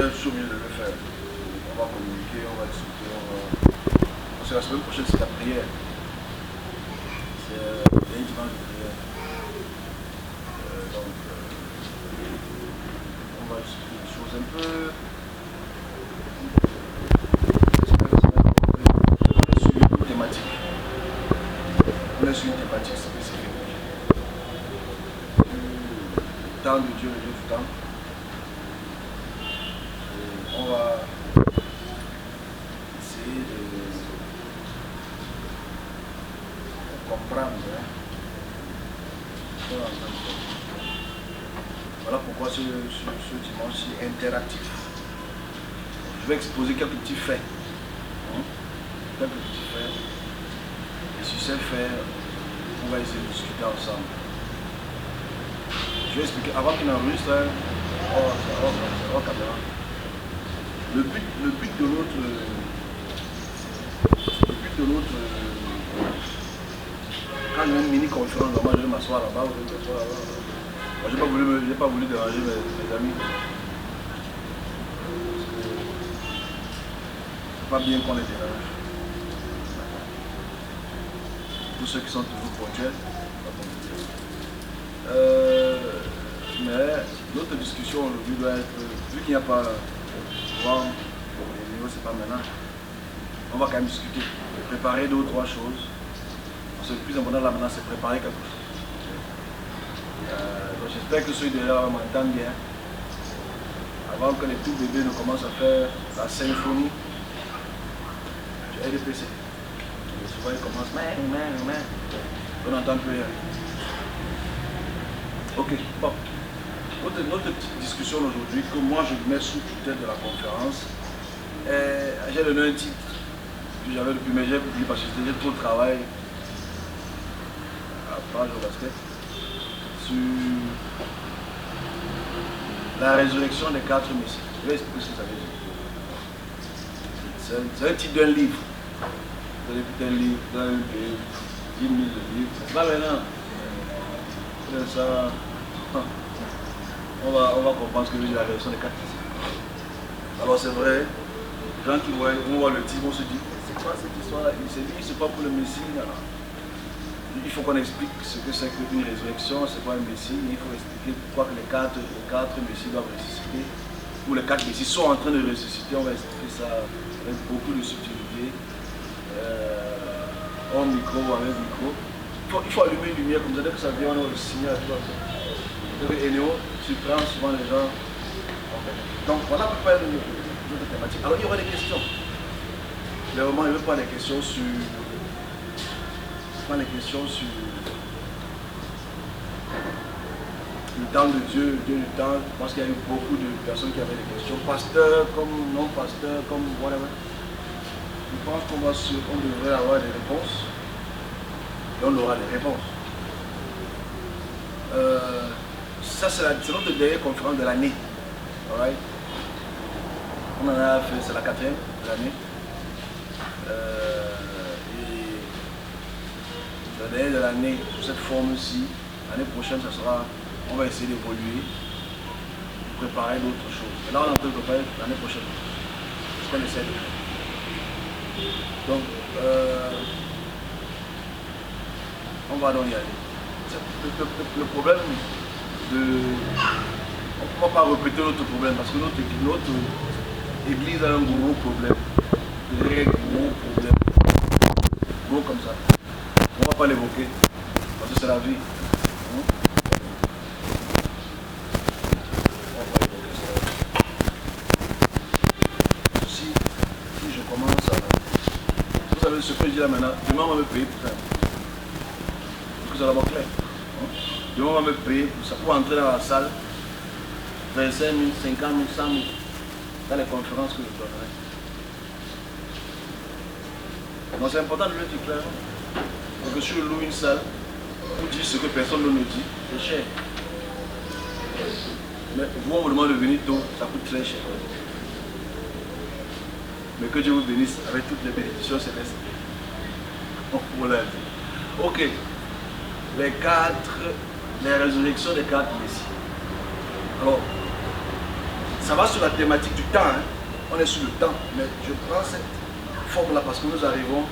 faire toujours mieux de le faire. On va communiquer, on va discuter, parce que la semaine prochaine c'est la prière. C'est un dimanche de prière. Donc on va discuter des choses un peu. Sur une thématique. On est sur une thématique spécifique. Le temps de Dieu, le Dieu du temps. Et on va essayer de comprendre. Voilà pourquoi ce dimanche est interactif. Je vais exposer quelques petits faits. Quelques petits faits. Et sur ces faits, on va essayer de discuter ensemble. Je vais expliquer, avant qu'il n'enregistre, le but de notre quand j'ai une mini-conférence, moi je vais m'asseoir là-bas, moi je n'ai pas voulu déranger mes amis. C'est pas bien qu'on les dérange. Tous ceux qui sont toujours ponctuels, mais notre discussion aujourd'hui doit être, vu qu'il n'y a pas les niveaux, c'est pas maintenant, on va quand même discuter, préparer 2 ou 3 choses. Parce que le plus important là maintenant, c'est préparer quelque chose. Donc j'espère que ceux derrière m'entendent bien. Avant que les tout bébés ne commencent à faire la symphonie du RDPC. Et souvent ils commencent, on n'entend plus rien. Ok, bon. Notre petite discussion aujourd'hui, que moi je mets sous tutelle de la conférence, j'ai donné un titre que j'avais depuis, mais j'ai oublié parce que j'ai trop de travail à page au basket sur la résurrection des 4 messies. Je vais expliquer ce que ça veut dire. C'est un titre d'un livre. Vous avez écouté un livre, vous avez payé 10 000 de livres. C'est pas maintenant. Ça, on va comprendre ce que veut dire la résurrection des 4 messies. Alors c'est vrai, les gens qui voient, on voit le titre, on se dit, c'est quoi cette histoire-là? Il s'est dit, c'est pas pour le Messie. Alors, il faut qu'on explique ce que c'est qu'une résurrection, c'est quoi un Messie. Il faut expliquer pourquoi que les quatre Messies doivent ressusciter. Ou les 4 Messies sont en train de ressusciter. On va expliquer ça avec beaucoup de subtilité. En micro ou avec micro. Il faut allumer une lumière comme ça, dès que ça vient, on a le signal. Donc Enéo, tu prends souvent les gens. Donc voilà à peu près notre thématique. Alors il y aura des questions. Mais vraiment, il ne veut pas des questions sur. Pas les questions sur le temps de Dieu, Dieu du temps, parce qu'il y a eu beaucoup de personnes qui avaient des questions, pasteur comme non pasteur, comme whatever. Je pense qu'on devrait avoir des réponses et on aura des réponses. Ça c'est notre dernière conférence de l'année. Right? On en a fait, c'est la 4e de l'année. La dernière de l'année, pour cette forme-ci, l'année prochaine, ça sera, on va essayer d'évoluer, préparer d'autres choses. Et là, on est en train de préparer l'année prochaine. C'est ce qu'on essaie de faire. Donc, on va donc y aller. Le problème on ne va pas répéter notre problème, parce que notre église a un gros problème. Très gros problème. Gros comme ça. On ne va pas l'évoquer, parce que c'est la vie. Si je commence à... Vous savez ce que je dis là maintenant, demain on va me payer pour ça. Parce que ça va être clair. Demain on va me payer pour ça, pour entrer dans la salle, 25 000, 50 000, 100 000, dans les conférences que je donnerai. Donc c'est important de le dire clair. Parce que si je loue une salle, pour dire ce que personne ne me dit, c'est cher. Mais vous, on vous demande de venir tôt, ça coûte très cher. Mais que Dieu vous bénisse avec toutes les bénédictions célestes. Ok. Les résurrections des 4 Messies. Alors, Ça va sur la thématique du temps, hein. On est sur le temps, mais je prends cette forme-là parce que nous arrivons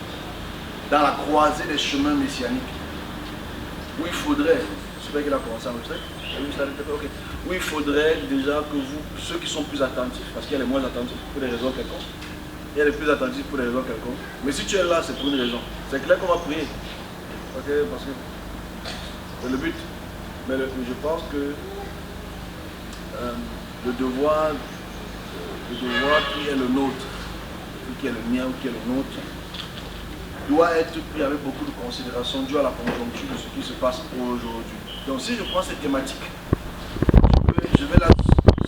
dans la croisée des chemins messianiques, où il faudrait, c'est vrai qu'il a commencé à enregistrer, où il faudrait déjà que vous, ceux qui sont plus attentifs, parce qu'il y a les moins attentifs pour des raisons quelconques, il y a les plus attentifs pour des raisons quelconques, mais si tu es là, c'est pour une raison. C'est clair qu'on va prier, ok, parce que c'est le but. Mais je pense que le devoir qui est le nôtre, ou qui est le mien, ou qui est le nôtre, doit être pris avec beaucoup de considération dû à la conjoncture de ce qui se passe aujourd'hui. Donc si je prends cette thématique, je vais la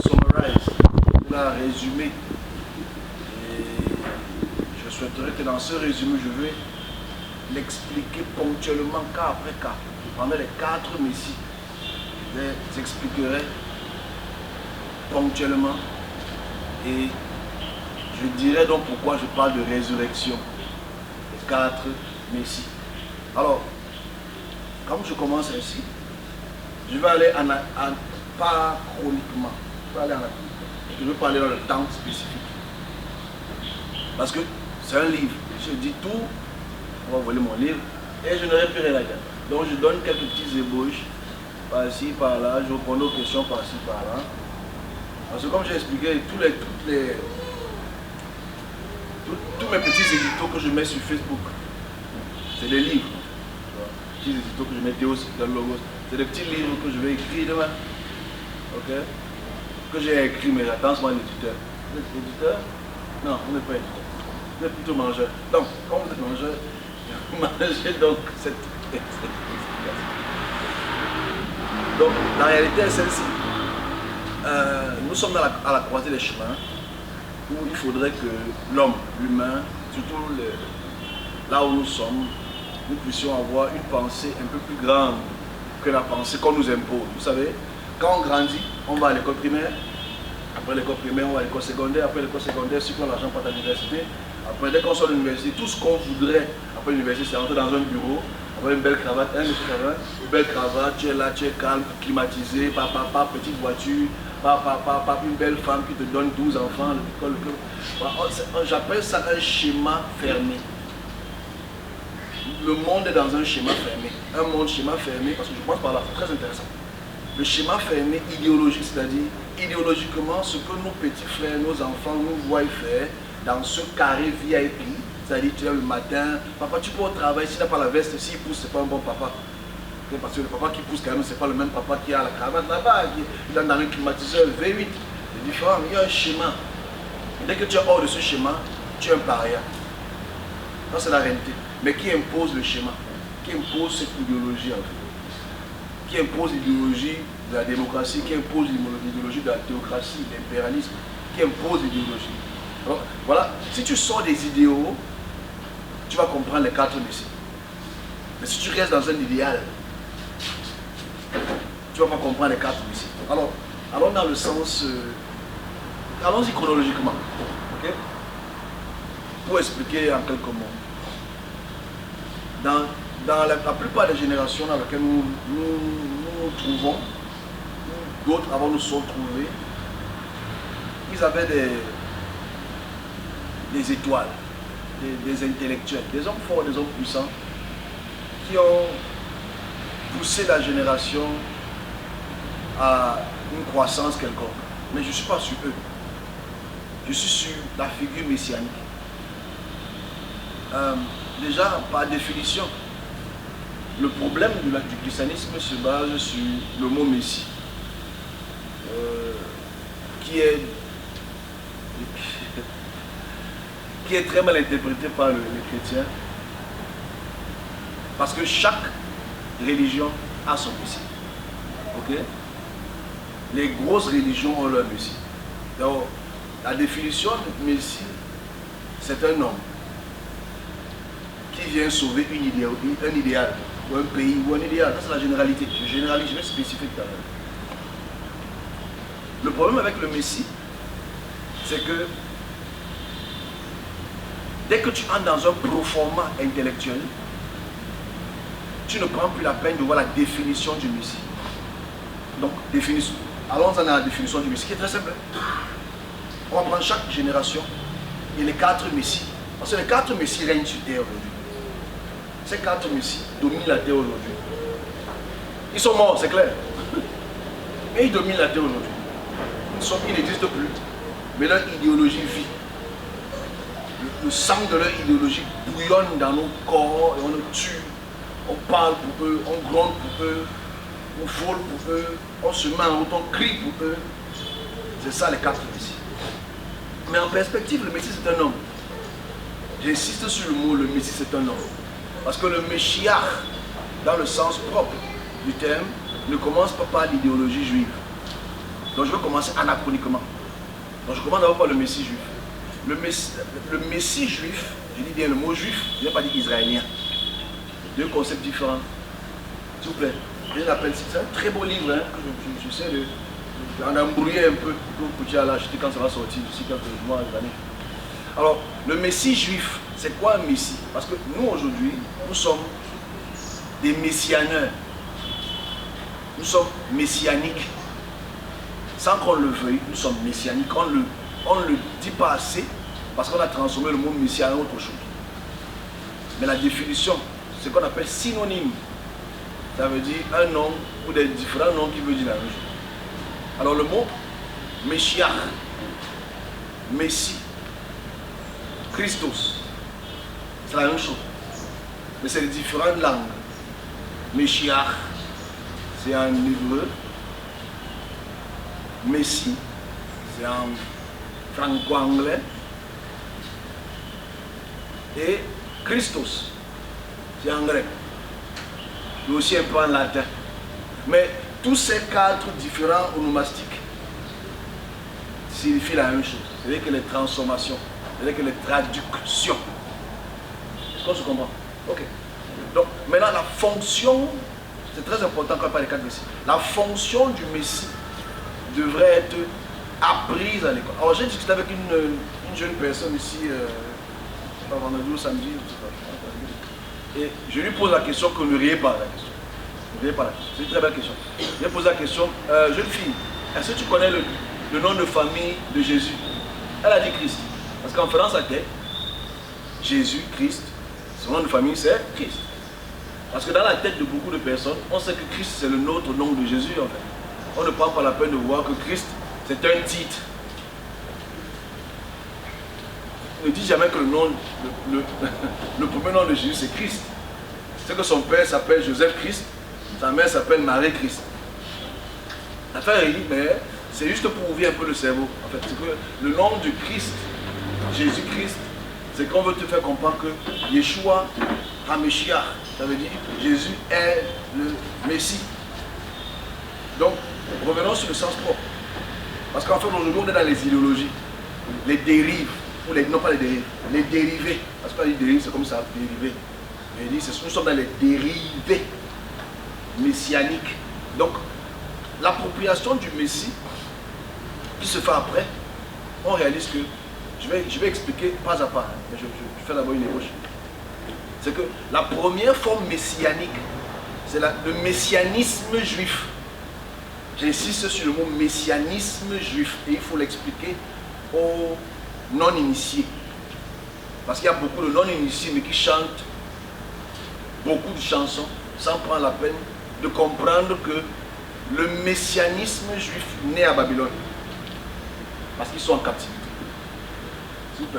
summarize, la résumer. Et je souhaiterais que dans ce résumé, je vais l'expliquer ponctuellement, cas après cas. Pendant les 4 messies, je les expliquerai ponctuellement et je dirai donc pourquoi je parle de résurrection. 4 messies. Alors, comme je commence ainsi, je vais aller pas chroniquement, je vais parler dans le temps spécifique. Parce que c'est un livre, je dis tout, on va voler mon livre, et je n'aurai plus rien à dire. Donc je donne quelques petites ébauches, par-ci, par-là, je réponds aux questions par-ci, par-là. Parce que comme j'ai expliqué, tous mes petits éditos que je mets sur Facebook, c'est des livres. Les petits éditos que je mets aussi dans le logo, c'est des petits livres que je vais écrire demain. Ok? Que j'ai écrit, mais j'attends seulement l'éditeur. Vous êtes éditeur? Non, on n'est pas éditeur. Vous êtes plutôt mangeur. Donc, quand vous êtes mangeur, vous mangez donc cette explication. Donc, la réalité est celle-ci. Nous sommes à la croisée des chemins, où il faudrait que l'homme, l'humain, surtout là où nous sommes, nous puissions avoir une pensée un peu plus grande que la pensée qu'on nous impose. Vous savez, quand on grandit, on va à l'école primaire, après l'école primaire, on va à l'école secondaire, après l'école secondaire, ceux qui ont l'argent partent à l'université, après dès qu'on sort de l'université, tout ce qu'on voudrait après l'université, c'est rentrer dans un bureau, avoir une belle cravate, une belle cravate, tu es là, tu es calme, climatisé, papa, petite voiture, une belle femme qui te donne 12 enfants, j'appelle ça un schéma fermé. Le monde est dans un schéma fermé. Un monde schéma fermé, parce que je pense par là, c'est très intéressant. Le schéma fermé idéologique, c'est-à-dire idéologiquement ce que nos petits frères, nos enfants nous voient faire dans ce carré VIP, c'est-à-dire tu es le matin, papa tu peux au travail, s'il n'a pas la veste, s'il pousse, c'est pas un bon papa. Parce que le papa qui pousse quand même, c'est pas le même papa qui a la cravate là-bas, il est dans un climatiseur V8, c'est différent, il y a un schéma. Et dès que tu es hors de ce schéma, tu es un paria. Ça c'est la réalité. Mais qui impose le schéma? Qui impose cette idéologie en fait? Qui impose l'idéologie de la démocratie? Qui impose l'idéologie de la théocratie, de l'impérialisme? Qui impose l'idéologie? Alors, voilà, si tu sors des idéaux, tu vas comprendre les 4 messies. Mais si tu restes dans un idéal, tu ne vas pas comprendre les 4 messies. Alors, allons dans le sens... allons-y chronologiquement. Okay? Pour expliquer en quelques mots. Dans la plupart des générations dans lesquelles nous nous trouvons, d'autres avant nous sont trouvés, ils avaient des étoiles, des intellectuels, des hommes forts, des hommes puissants, qui ont poussé la génération à une croissance quelconque. Mais je ne suis pas sur eux. Je suis sur la figure messianique. Déjà, par définition, le problème du christianisme se base sur le mot Messie, qui est très mal interprété par les chrétiens, parce que chaque religion a son Messie. Okay? Les grosses religions ont leur Messie. Donc, la définition de Messie, c'est un homme qui vient sauver un idéal, ou un pays, ou un idéal. Ça, c'est la généralité. Je généralise, je vais spécifier tout à l'heure. Le problème avec le Messie, c'est que dès que tu entres dans un proforma intellectuel, tu ne prends plus la peine de voir la définition du Messie. Donc, allons-en à la définition du Messie, qui est très simple. On va prendre chaque génération et les 4 messies. Parce que les 4 messies règnent sur terre aujourd'hui. Ces 4 messies dominent la terre aujourd'hui. Ils sont morts, c'est clair. Mais ils dominent la terre aujourd'hui. Ils n'existent plus. Mais leur idéologie vit. Le sang de leur idéologie bouillonne dans nos corps et on nous tue. On parle pour eux, on gronde pour eux, on vole pour eux, on se met en route, on crie pour eux. C'est ça les 4 messies. Mais en perspective, le Messie c'est un homme. J'insiste sur le mot, le Messie c'est un homme. Parce que le Meshiach, dans le sens propre du terme, ne commence pas par l'idéologie juive. Donc je vais commencer anachroniquement. Donc je commence d'abord par le Messie juif. Le Messie juif, je dis bien le mot juif, je n'ai pas dit israélien. Deux concepts différents. S'il vous plaît. C'est un très beau livre, hein, que je sais d'en embrouiller un peu pour que tu ailles l'acheter quand ça va sortir d'ici quelques mois, années. Alors, le Messie juif, c'est quoi un Messie? Parce que nous aujourd'hui, nous sommes des messianeurs. Nous sommes messianiques. Sans qu'on le veuille, nous sommes messianiques. On ne le dit pas assez parce qu'on a transformé le mot messie en autre chose. Mais la définition, c'est ce qu'on appelle synonyme. Ça veut dire un nom ou des différents noms qui veulent dire la même chose. Alors le mot Meshiach, Messie, Christos, c'est la même chose. Mais c'est les différentes langues. Meshiach, c'est en hébreu. Messie, c'est en franco-anglais. Et Christos, c'est en grec. Et aussi un peu en latin. Mais tous ces 4 différents onomastiques signifient la même chose. C'est-à-dire que les transformations, c'est-à-dire que les traductions. Est-ce qu'on se comprend? Ok. Donc maintenant la fonction, c'est très important quand on parle des 4 messies. La fonction du Messie devrait être apprise à l'école. Alors j'ai discuté avec une jeune personne ici, pas vendredi ou samedi, et je lui pose la question que ne riez pas la question. Ne riez pas la question. C'est une très belle question. Je lui pose la question, jeune fille, est-ce que tu connais le nom de famille de Jésus? Elle a dit Christ. Parce qu'en faisant sa tête, Jésus, Christ, son nom de famille c'est Christ. Parce que dans la tête de beaucoup de personnes, on sait que Christ c'est le nôtre nom de Jésus en fait. On ne prend pas la peine de voir que Christ c'est un titre. Ne dis jamais que le premier nom de Jésus c'est Christ. C'est que son père s'appelle Joseph Christ, sa mère s'appelle Marie Christ. L'affaire est dit, mais c'est juste pour ouvrir un peu le cerveau. En fait, c'est que le nom de Christ, Jésus-Christ, c'est qu'on veut te faire comprendre que Yeshua HaMashiach, ça veut dire Jésus est le Messie. Donc, revenons sur le sens propre. Parce qu'en fait, aujourd'hui, on est dans les idéologies, les dérives. Non pas les dérives, les dérivés. Parce que les dérives, c'est comme ça, dérivés. Nous sommes dans les dérivés messianiques. Donc, l'appropriation du Messie qui se fait après, on réalise que, je vais expliquer pas à pas, mais je fais d'abord une ébauche. C'est que la première forme messianique, c'est le messianisme juif. J'insiste sur le mot messianisme juif et il faut l'expliquer aux non-initiés. Parce qu'il y a beaucoup de non-initiés mais qui chantent beaucoup de chansons sans prendre la peine de comprendre que le messianisme juif naît à Babylone. Parce qu'ils sont en captivité.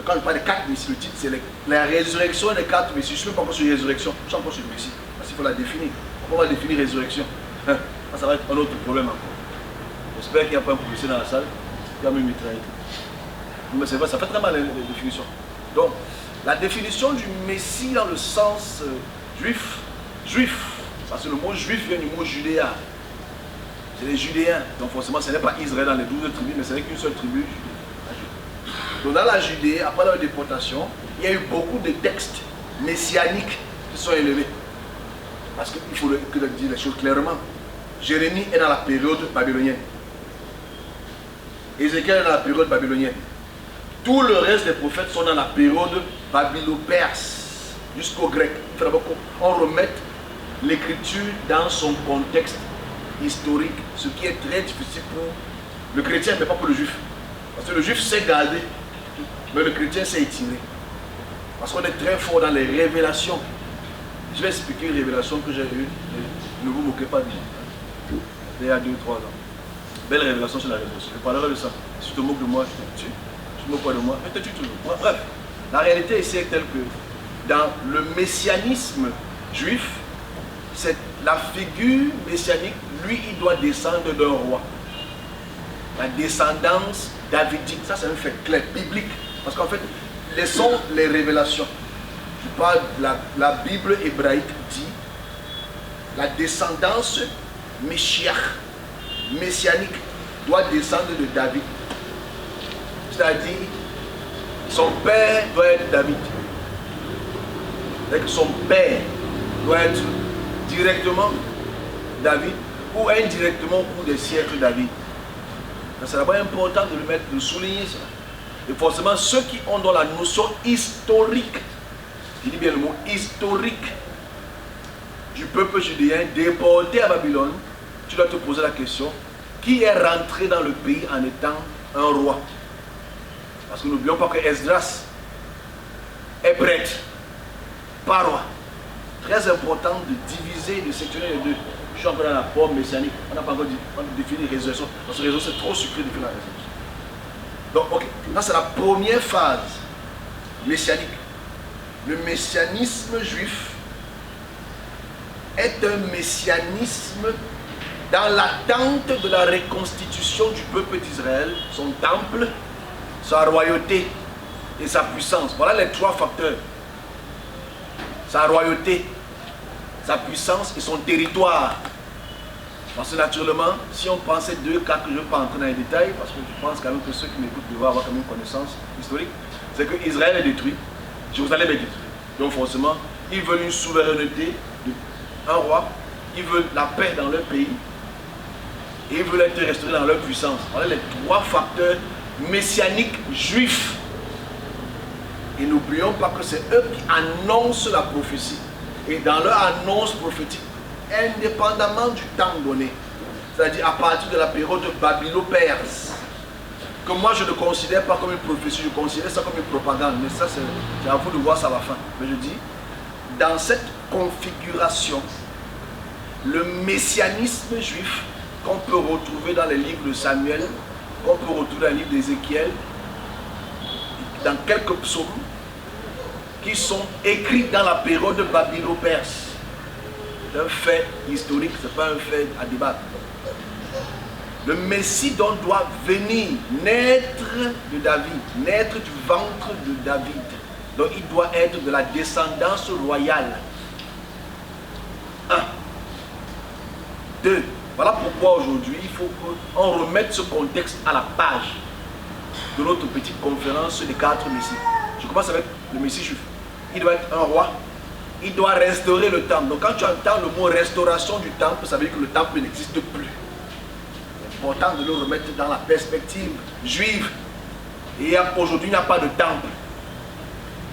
Quand je parle des 4 messies, le titre c'est la résurrection des 4 messies. Je ne suis pas encore sur résurrection, je suis encore sur le messie. Parce qu'il faut la définir. On va définir résurrection. Ça va être un autre problème encore. J'espère qu'il n'y a pas un policier dans la salle qui a même mitraillé. Mais c'est vrai, ça fait très mal la définition. Donc, la définition du Messie dans le sens juif, parce que le mot juif vient du mot judéa. C'est les Judéens. Donc forcément, ce n'est pas Israël dans les 12 tribus, mais ce n'est qu'une seule tribu. Donc dans la Judée, après leur déportation, il y a eu beaucoup de textes messianiques qui sont élevés. Parce qu'il faut dire les choses clairement. Jérémie est dans la période babylonienne. Ézéchiel est dans la période babylonienne. Tout le reste des prophètes sont dans la période babylo-perse, jusqu'au grec. Il faut d'abord qu'on remette l'écriture dans son contexte historique, ce qui est très difficile pour le chrétien, mais pas pour le juif. Parce que le juif sait garder, mais le chrétien sait étirer. Parce qu'on est très fort dans les révélations. Je vais expliquer une révélation que j'ai eue. Ne vous moquez pas de moi. Il y a 2 ou 3 ans. Belle révélation sur la révélation. Je parlerai de ça. Si tu te moques de moi, je te tue. Si tu te moques pas de moi, je te tue toujours. Bref, la réalité ici est telle que dans le messianisme juif, c'est la figure messianique, lui, il doit descendre d'un roi. La descendance davidique, ça c'est un fait clair, biblique. Parce qu'en fait, laissons les révélations. Je parle de la Bible hébraïque dit la descendance messianique doit descendre de David. C'est-à-dire, son père doit être David. C'est-à-dire que son père doit être directement David ou indirectement au cours des siècles David. C'est d'abord important de souligner ça. Et forcément, ceux qui ont dans la notion historique, je dis bien le mot historique, du peuple judéen déporté à Babylone, tu dois te poser la question, qui est rentré dans le pays en étant un roi? Parce que n'oublions pas que Esdras est prêtre, pas roi. Très important de diviser, de sectionner les deux. Je suis encore dans la forme messianique. On n'a pas encore défini résurrection. Parce que résurrection, c'est trop sucré de faire la résurrection. Donc, ok. Là, c'est la première phase messianique. Le messianisme juif est un messianisme dans l'attente de la reconstitution du peuple d'Israël, son temple, sa royauté et sa puissance. Voilà les 3 facteurs. Sa royauté, sa puissance et son territoire. Parce que naturellement, si on prend ces 2 cas que je ne vais pas entrer dans les détails, parce que je pense quand même que ceux qui m'écoutent doivent avoir quand même une connaissance historique, c'est que Israël est détruit, Jérusalem est détruit. Donc forcément, ils veulent une souveraineté, un roi, ils veulent la paix dans leur pays, et ils veulent être restaurés dans leur puissance. Voilà les 3 facteurs messianiques juifs. Et n'oublions pas que c'est eux qui annoncent la prophétie. Et dans leur annonce prophétique, indépendamment du temps donné, c'est-à-dire à partir de la période babylo-perse, que moi je ne considère pas comme une prophétie, je considère ça comme une propagande, mais ça c'est à vous de voir ça à la fin. Mais je dis, dans cette configuration, le messianisme juif qu'on peut retrouver dans les livres de Samuel, qu'on peut retrouver dans les livres d'Ézéchiel, dans quelques psaumes, qui sont écrits dans la période babylo-perse. C'est un fait historique, ce n'est pas un fait à débattre. Le Messie donc doit venir, naître de David, naître du ventre de David. Donc il doit être de la descendance royale. 1. 2. Voilà pourquoi aujourd'hui il faut qu'on remette ce contexte à la page de notre petite conférence sur les 4 Messies. Je commence avec le Messie juif. Il doit être un roi. Il doit restaurer le temple. Donc quand tu entends le mot restauration du temple, ça veut dire que le temple n'existe plus. C'est important de le remettre dans la perspective juive. Et aujourd'hui, il n'y a pas de temple.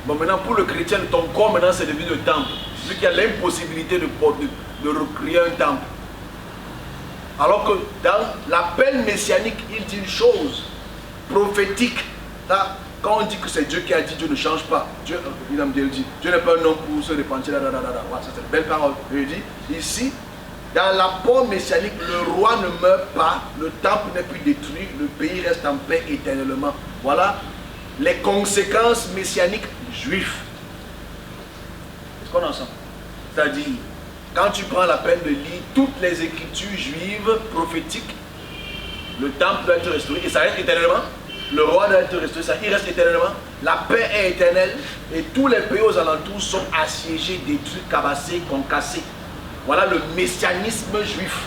Bon, maintenant, pour le chrétien, ton corps, maintenant, c'est devenu le temple. Vu qu'il y a l'impossibilité de recréer un temple. Alors que dans l'appel messianique, il dit une chose prophétique. Là, quand on dit que c'est Dieu qui a dit, Dieu ne change pas. Dieu dit, Dieu n'est pas un homme pour se repentir. Voilà, c'est une belle parole. Il dit, ici, dans l'apport messianique, le roi ne meurt pas, le temple n'est plus détruit, le pays reste en paix éternellement. Voilà les conséquences messianiques juives. Est-ce qu'on est ensemble? C'est-à-dire, quand tu prends la peine de lire toutes les écritures juives prophétiques, le temple doit être restauré et ça reste éternellement. Le roi doit être restauré, ça il reste éternellement. La paix est éternelle et tous les pays aux alentours sont assiégés, détruits, cabassés, concassés. Voilà le messianisme juif.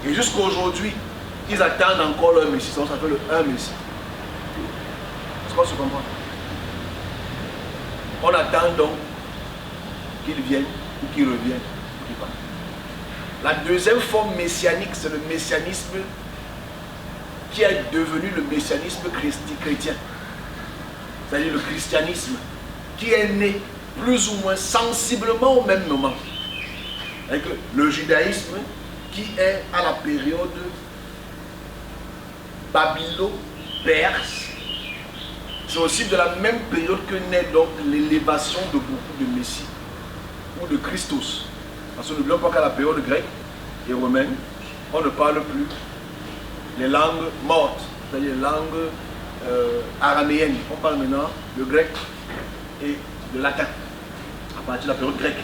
Et jusqu'à aujourd'hui, ils attendent encore leur Messie. Ça s'appelle un Messie. Est-ce qu'on se comprend? On attend donc qu'il vienne ou qu'il revienne. La deuxième forme messianique, c'est le messianisme qui est devenu le messianisme chrétien. C'est-à-dire le christianisme qui est né plus ou moins sensiblement au même moment. Avec le judaïsme qui est à la période babylo-perse c'est aussi de la même période que naît donc l'élévation de beaucoup de Messies ou de Christos. Parce que n'oublions pas qu'à la période grecque et romaine, on ne parle plus les langues mortes, c'est-à-dire les langues araméennes. On parle maintenant le grec et le latin, à partir de la période grecque.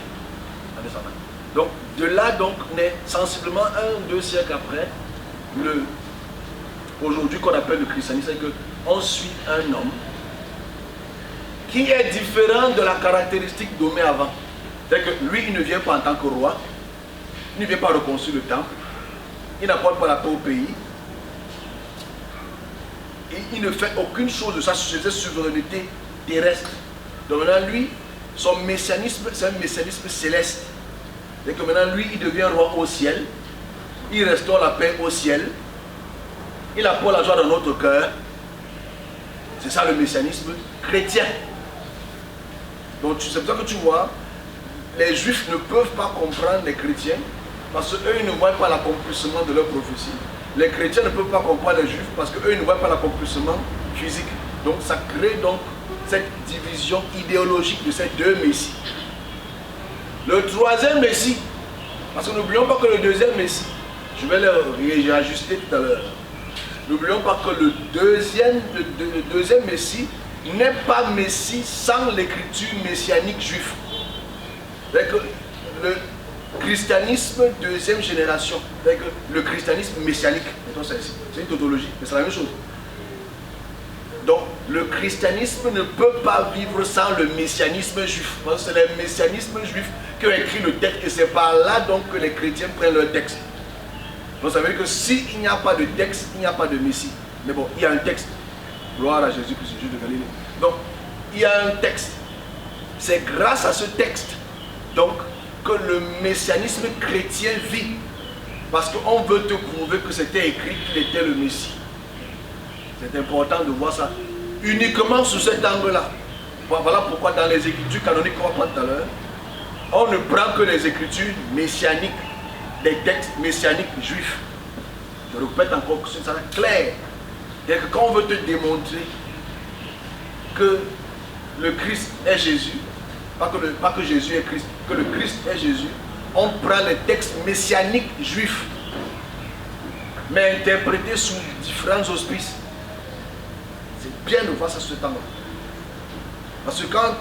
Donc, de là donc naît sensiblement 1 ou 2 siècles après, aujourd'hui qu'on appelle le christianisme, c'est qu'on suit un homme qui est différent de la caractéristique donnée avant. C'est-à-dire que lui, il ne vient pas en tant que roi, il ne vient pas reconstruire le temple, il n'apporte pas la paix au pays, et il ne fait aucune chose de sa souveraineté terrestre. Donc maintenant, lui, son messianisme, c'est un messianisme céleste. C'est-à-dire que maintenant, lui, il devient roi au ciel, il restaure la paix au ciel, il apporte la joie dans notre cœur. C'est ça le messianisme chrétien. Donc c'est pour ça que tu vois, les juifs ne peuvent pas comprendre les chrétiens parce qu'eux ils ne voient pas l'accomplissement de leur prophétie. Les chrétiens ne peuvent pas comprendre les juifs parce qu'eux ils ne voient pas l'accomplissement physique. Donc ça crée donc cette division idéologique de ces deux messies. Le troisième messie, parce que n'oublions pas que le deuxième messie, je vais le réajuster tout à l'heure. N'oublions pas que le deuxième messie n'est pas messie sans l'écriture messianique juive. C'est-à-dire que le christianisme deuxième génération, c'est-à-dire que le christianisme messianique, c'est une tautologie, mais c'est la même chose. Donc le christianisme ne peut pas vivre sans le messianisme juif. Parce que c'est le messianisme juif qui a écrit le texte et c'est par là donc que les chrétiens prennent leur texte. Donc ça veut dire que s'il n'y a pas de texte, il n'y a pas de messie. Mais bon, il y a un texte. Gloire à Jésus-Christ, Jésus de Galilée. Donc, il y a un texte. C'est grâce à ce texte donc que le messianisme chrétien vit. Parce qu'on veut te prouver que c'était écrit qu'il était le Messie. C'est important de voir ça uniquement sous cet angle-là. Voilà pourquoi dans les écritures canoniques qu'on va prendre tout à l'heure, on ne prend que les écritures messianiques, des textes messianiques juifs. Je répète encore que ça est clair. Et que quand on veut te démontrer que le Christ est Jésus, pas que Jésus est Christ, que le Christ est Jésus, on prend les textes messianiques juifs, mais interprétés sous différents auspices. C'est bien de voir ça ce temps-là. Parce que quand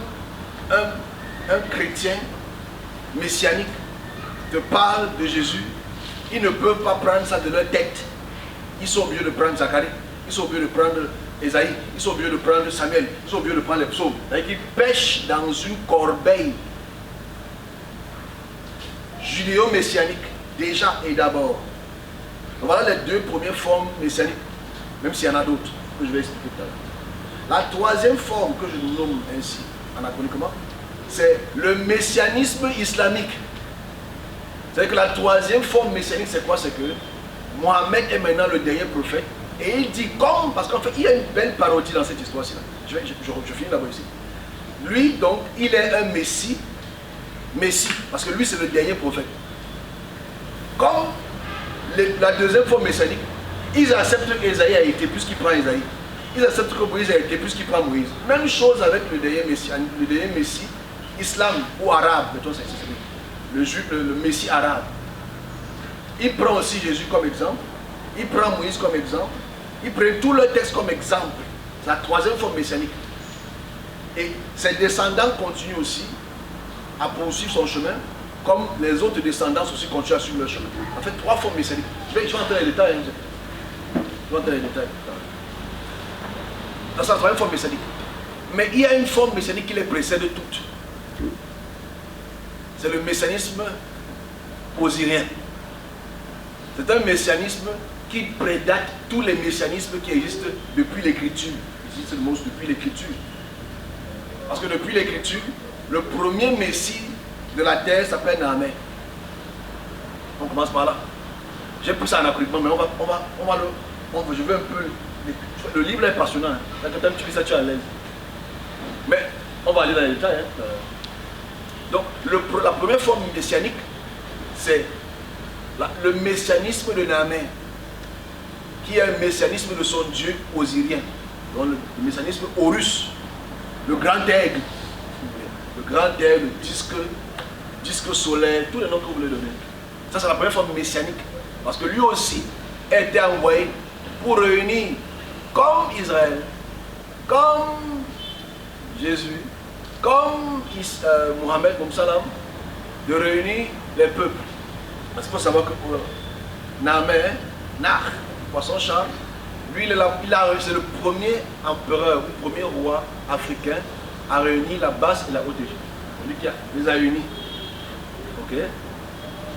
un chrétien messianique te parle de Jésus, ils ne peuvent pas prendre ça de leur tête. Ils sont obligés de prendre Zacharie, ils sont obligés de prendre Ésaïe, ils sont obligés de prendre Samuel, ils sont obligés de prendre les psaumes. C'est-à-dire qu'ils pêchent dans une corbeille judéo-messianique, déjà et d'abord. Voilà les deux premières formes messianiques, même s'il y en a d'autres, que je vais expliquer tout à l'heure. La troisième forme que je nomme ainsi, anachroniquement, c'est le messianisme islamique. C'est-à-dire que la troisième forme messianique, c'est quoi? C'est que Mohammed est maintenant le dernier prophète. Et il dit comme, parce qu'en fait, il y a une belle parodie dans cette histoire-ci. Je finis d'abord ici. Lui, donc, il est un messie, parce que lui, c'est le dernier prophète. Comme la deuxième forme messianique, ils acceptent qu'Ésaïe a été puisqu'il prend Ésaïe. Ils acceptent que Moïse a été puisqu'il prend Moïse. Même chose avec le dernier messie, islam ou arabe, le messie arabe. Il prend aussi Jésus comme exemple, il prend Moïse comme exemple, il prend tout le texte comme exemple. C'est la troisième forme messianique. Et ses descendants continuent aussi à poursuivre son chemin, comme les autres descendants aussi continuent à suivre leur chemin. En fait, trois formes messianiques. Je vais entrer dans les détails. Je vais entrer dans les détails. C'est la troisième forme messianique. Mais il y a une forme messianique qui les précède toutes. C'est le messianisme osirien. C'est un messianisme qui prédate tous les messianismes qui existent depuis l'écriture. Ici, c'est le mot depuis l'écriture. Parce que depuis l'écriture, le premier messie de la terre s'appelle Nahumai. On commence par là. J'ai pris ça anachroniquement, mais je veux un peu. Le livre est passionnant. Hein. Quand tu lis ça, tu es à l'aise. Mais on va aller dans les détails. Hein. Donc, la première forme messianique, c'est le messianisme de Nahumai, qui est un messianisme de son Dieu osirien. Donc le messianisme Horus, le grand aigle, le grand aigle, le disque solaire, tous les noms que vous voulez donner. Ça, c'est la première forme messianique. Parce que lui aussi a été envoyé pour réunir, comme Israël, comme Jésus, comme Mohammed, comme Salam, de réunir les peuples. Parce qu'il faut savoir que pour Namer, Nar, poisson-chat, lui, c'est le premier empereur, le premier roi africain à réunir la basse et la haute Égypte. C'est lui qui les a unis. Ok?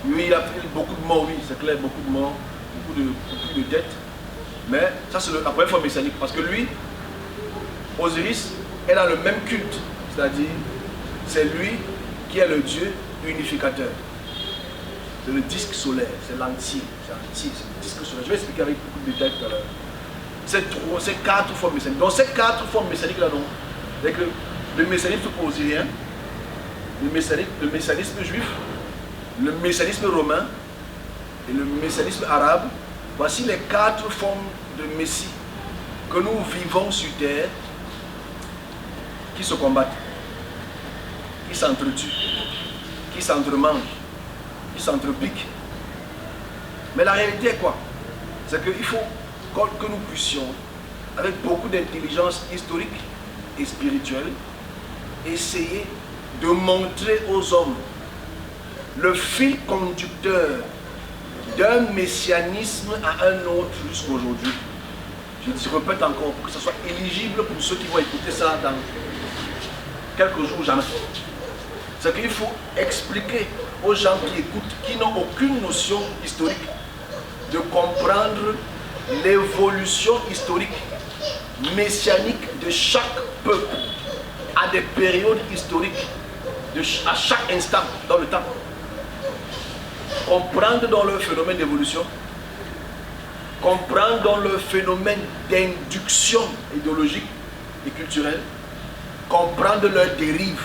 Lui, il a fait beaucoup de morts, oui, c'est clair, beaucoup de morts, beaucoup de dettes. Mais ça, c'est la première fois messianique. Parce que lui, Osiris, est dans le même culte. C'est-à-dire, c'est lui qui est le Dieu unificateur. C'est le disque solaire, c'est l'entier. C'est le disque solaire. Je vais expliquer avec beaucoup de détails tout à l'heure. Ces 4 formes messianiques. Donc, ces 4 formes messianiques-là, avec le messianisme osirien, le messianisme juif, le messianisme romain et le messianisme arabe, voici les 4 formes de messie que nous vivons sur terre qui se combattent, qui s'entretuent, qui s'entremangent, qui s'entrepiquent. Mais la réalité est quoi? C'est qu'il faut que nous puissions, avec beaucoup d'intelligence historique et spirituelle, essayer de montrer aux hommes le fil conducteur d'un messianisme à un autre jusqu'aujourd'hui. Je répète encore pour que ce soit éligible pour ceux qui vont écouter ça dans quelques jours ou jamais. C'est qu'il faut expliquer aux gens qui écoutent, qui n'ont aucune notion historique, de comprendre l'évolution historique messianique de chaque peuple à des périodes historiques, à chaque instant dans le temps. Comprendre dans le phénomène d'évolution, comprendre dans le phénomène d'induction idéologique et culturelle, comprendre leurs dérives.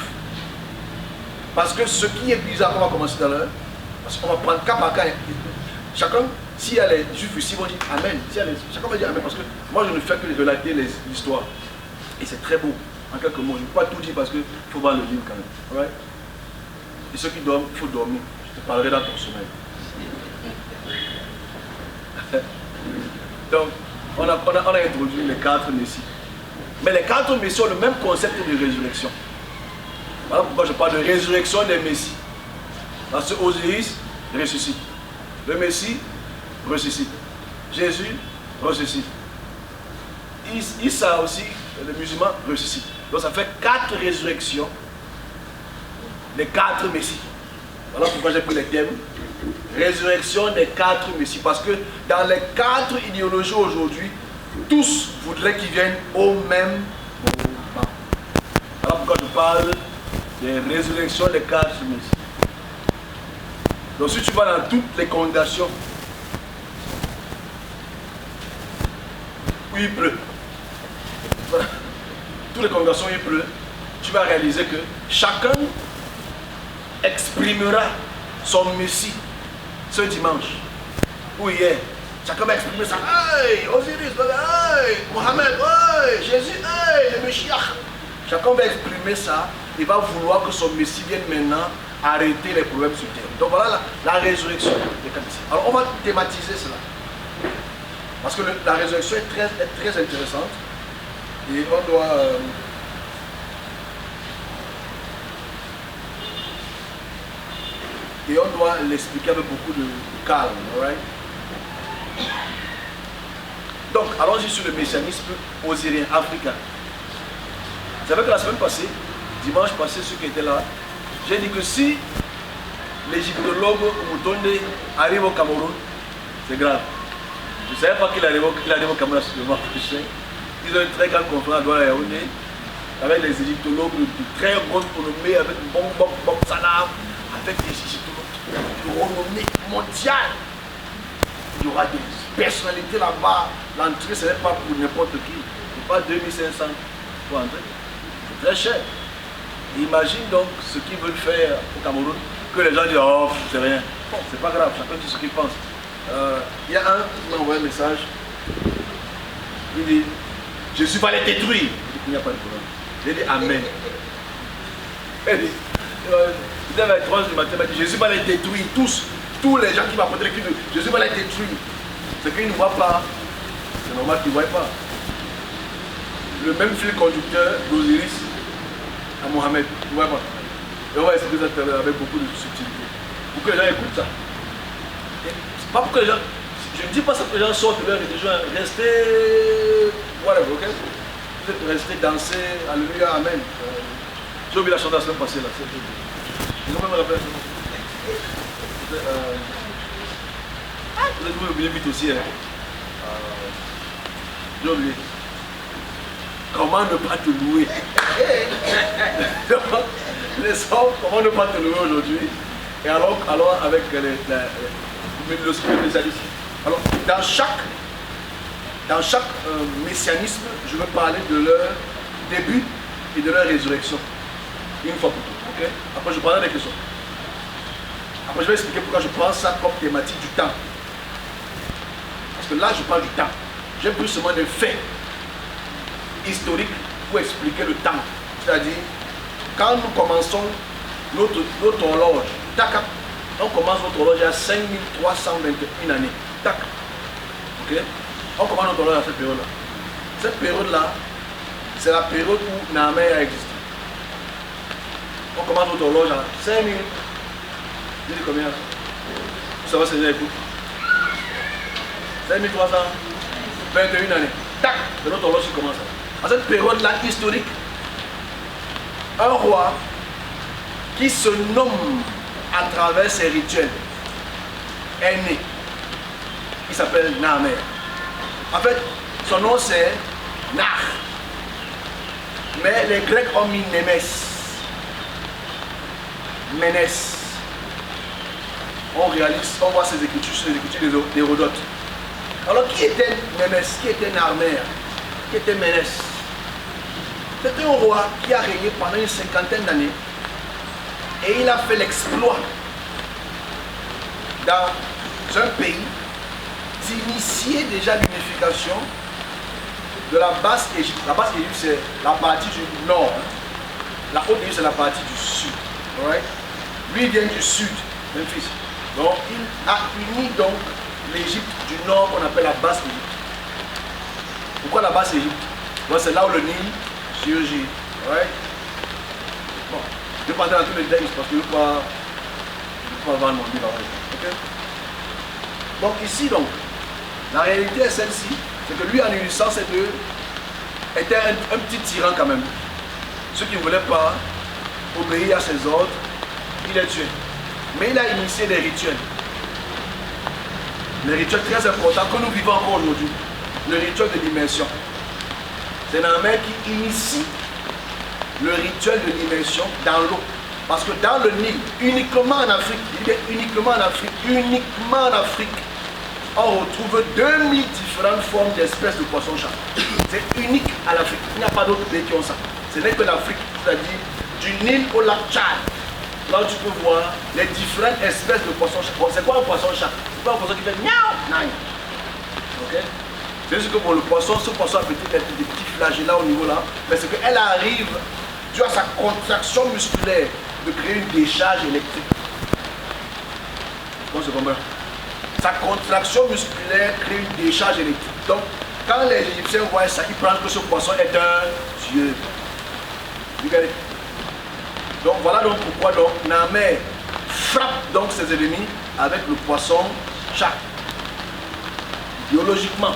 Parce que ce qui est bizarre, on va commencer tout à l'heure, parce qu'on va prendre cas par cas. Chacun, s'il y a les juifs ici, vont dire Amen. Chacun va dire Amen, parce que moi je ne fais que relater l'histoire. Et c'est très beau, en quelques mots. Je ne peux pas tout dire parce qu'il faut voir le livre quand même. Right? Et ceux qui dorment, il faut dormir. Je te parlerai dans ton sommeil. Donc, on a introduit les 4 messies. Mais les 4 messies ont le même concept de résurrection. Voilà pourquoi je parle de résurrection des messies. Parce que Osiris ressuscite. Le Messie ressuscite. Jésus ressuscite. Issa aussi, le musulman, ressuscite. Donc ça fait 4 résurrections des 4 messies. Voilà pourquoi j'ai pris les thèmes. Résurrection des 4 messies. Parce que dans les 4 idéologies aujourd'hui, tous voudraient qu'ils viennent au même moment. Voilà pourquoi je parle des résurrections des 4 messies. Donc si tu vas dans toutes les congrégations où il pleut, voilà, toutes les congrégations où il pleut, tu vas réaliser que chacun exprimera son Messie ce dimanche ou hier. Chacun va exprimer ça. Hey, Osiris, hey, Mohammed, hey, Jésus, hey, le Meshiach. Chacun va exprimer ça. Il va vouloir que son Messie vienne maintenant arrêter les problèmes sur terre. Donc voilà la résurrection des 4 messies. Alors on va thématiser cela. Parce que la résurrection est très intéressante. Et on doit... l'expliquer avec beaucoup de calme. Right? Donc, allons-y sur le messianisme osirien africain. Vous savez que la semaine passée, dimanche passé, ceux qui étaient là, j'ai dit que si l'égyptologue Moutonde arrive au Cameroun, c'est grave. Je ne savais pas qu'il arrive au Cameroun le mois prochain. Ils ont une très grande conférence à Douala-Yaoundé avec les égyptologues de très grande renommée, avec Bob Salam, avec des égyptologues de renommée mondiale. Il y aura des personnalités là-bas. L'entrée, ce n'est pas pour n'importe qui. Ce n'est pas 2500 pour entrer. C'est très cher. Et imagine donc ce qu'ils veulent faire au Cameroun, que les gens disent oh, c'est rien. Bon, c'est pas grave, chacun dit ce qu'il pense. Il y a un qui m'a envoyé un message. Il dit Jésus va les détruire. Il n'y a pas de problème. J'ai dit Amen. Il avait 3 heures du matin, il m'a dit Jésus va les détruire tous. Tous les gens qui m'apportent les cris de Jésus va les détruire. Ce qu'ils ne voient pas, c'est normal qu'ils ne voient pas. Le même fil conducteur d'Osiris à Mohamed, tu ne vois pas. Et on va expliquer ça avec beaucoup de subtilité. Pour que les gens écoutent ça. C'est pas pour que les gens. Je ne dis pas ça pour que les gens sortent de leur religion. Restez. Whatever, ok? Vous êtes restés danser. Alléluia, Amen. J'ai oublié la chanson la semaine passée là. Je vais me rappeler. Vous êtes oublié vite aussi. Hein? J'ai oublié. Comment ne pas te louer? Les hommes, comment ne pas te louer aujourd'hui? Et alors avec le spécialiste. Alors, dans chaque messianisme, je veux parler de leur début et de leur résurrection. Une fois pour toutes. Okay? Après, je parlerai des questions. Après, je vais expliquer pourquoi je prends ça comme thématique du temps. Parce que là, je parle du temps. J'ai plus seulement des faits historiques pour expliquer le temps. C'est-à-dire, quand nous commençons notre horloge, tac, on commence notre horloge à 5321 années. Tac. Ok? On commence notre horloge à cette période-là. Cette période-là, c'est la période où Naaman a existé. On commence notre horloge à 5000. Je dis combien? Ça va, c'est bien, écoute. 5321 années. Tac! C'est notre horloge qui commence. À cette période-là historique, un roi qui se nomme à travers ses rituels est né. Il s'appelle Naaman. En fait, son nom c'est Nar. Mais les Grecs ont mis Némès. Ménès. On voit ses écritures sur les écritures d'Hérodote. Alors qui était Némès? Qui était Narmer? Qui était Ménès? C'était un roi qui a régné pendant une 50aine d'années et il a fait l'exploit dans un pays d'initier déjà l'unification de la basse Égypte. La basse Égypte c'est la partie du nord. La haute Égypte c'est la partie du sud. Right? Lui il vient du sud, Memphis. Donc il a uni donc l'Égypte du nord qu'on appelle la basse Égypte. Pourquoi la basse Égypte? C'est là où le Nil surgit. Right? Bon, je vais parler dans tous les détails parce que je ne veux pas vendre mon livre. Okay? Donc ici donc, la réalité est celle-ci, c'est que lui en unissant ces deux était un petit tyran quand même. Ceux qui ne voulaient pas obéir à ses ordres, il les tuait. Mais il a initié des rituels. Les rituels très importants que nous vivons encore aujourd'hui. Le rituel de l'immersion. C'est Naaman qui initie le rituel de l'immersion dans l'eau. Parce que dans le Nil, uniquement en Afrique, uniquement en Afrique, on retrouve 2000 différentes formes d'espèces de poissons-chat. C'est unique à l'Afrique. Il n'y a pas d'autres pays qui ont ça. Ce n'est que l'Afrique, c'est-à-dire du Nil au lac Tchad. Là où tu peux voir les différentes espèces de poissons-chat. Bon, c'est quoi un poisson-chat? C'est pas un poisson qui fait miaou, naï. Ok? C'est juste que pour le poisson, ce poisson a peut-être des petits flagellats au niveau là, mais c'est qu'elle arrive, dû à sa contraction musculaire, de créer une décharge électrique. Bon, c'est combien? Sa contraction musculaire crée une décharge électrique. Donc, quand les Égyptiens voient ça, ils pensent que ce poisson est un dieu. Vous regardez? Donc voilà donc pourquoi donc Naaman frappe donc ses ennemis avec le poisson chat. Biologiquement.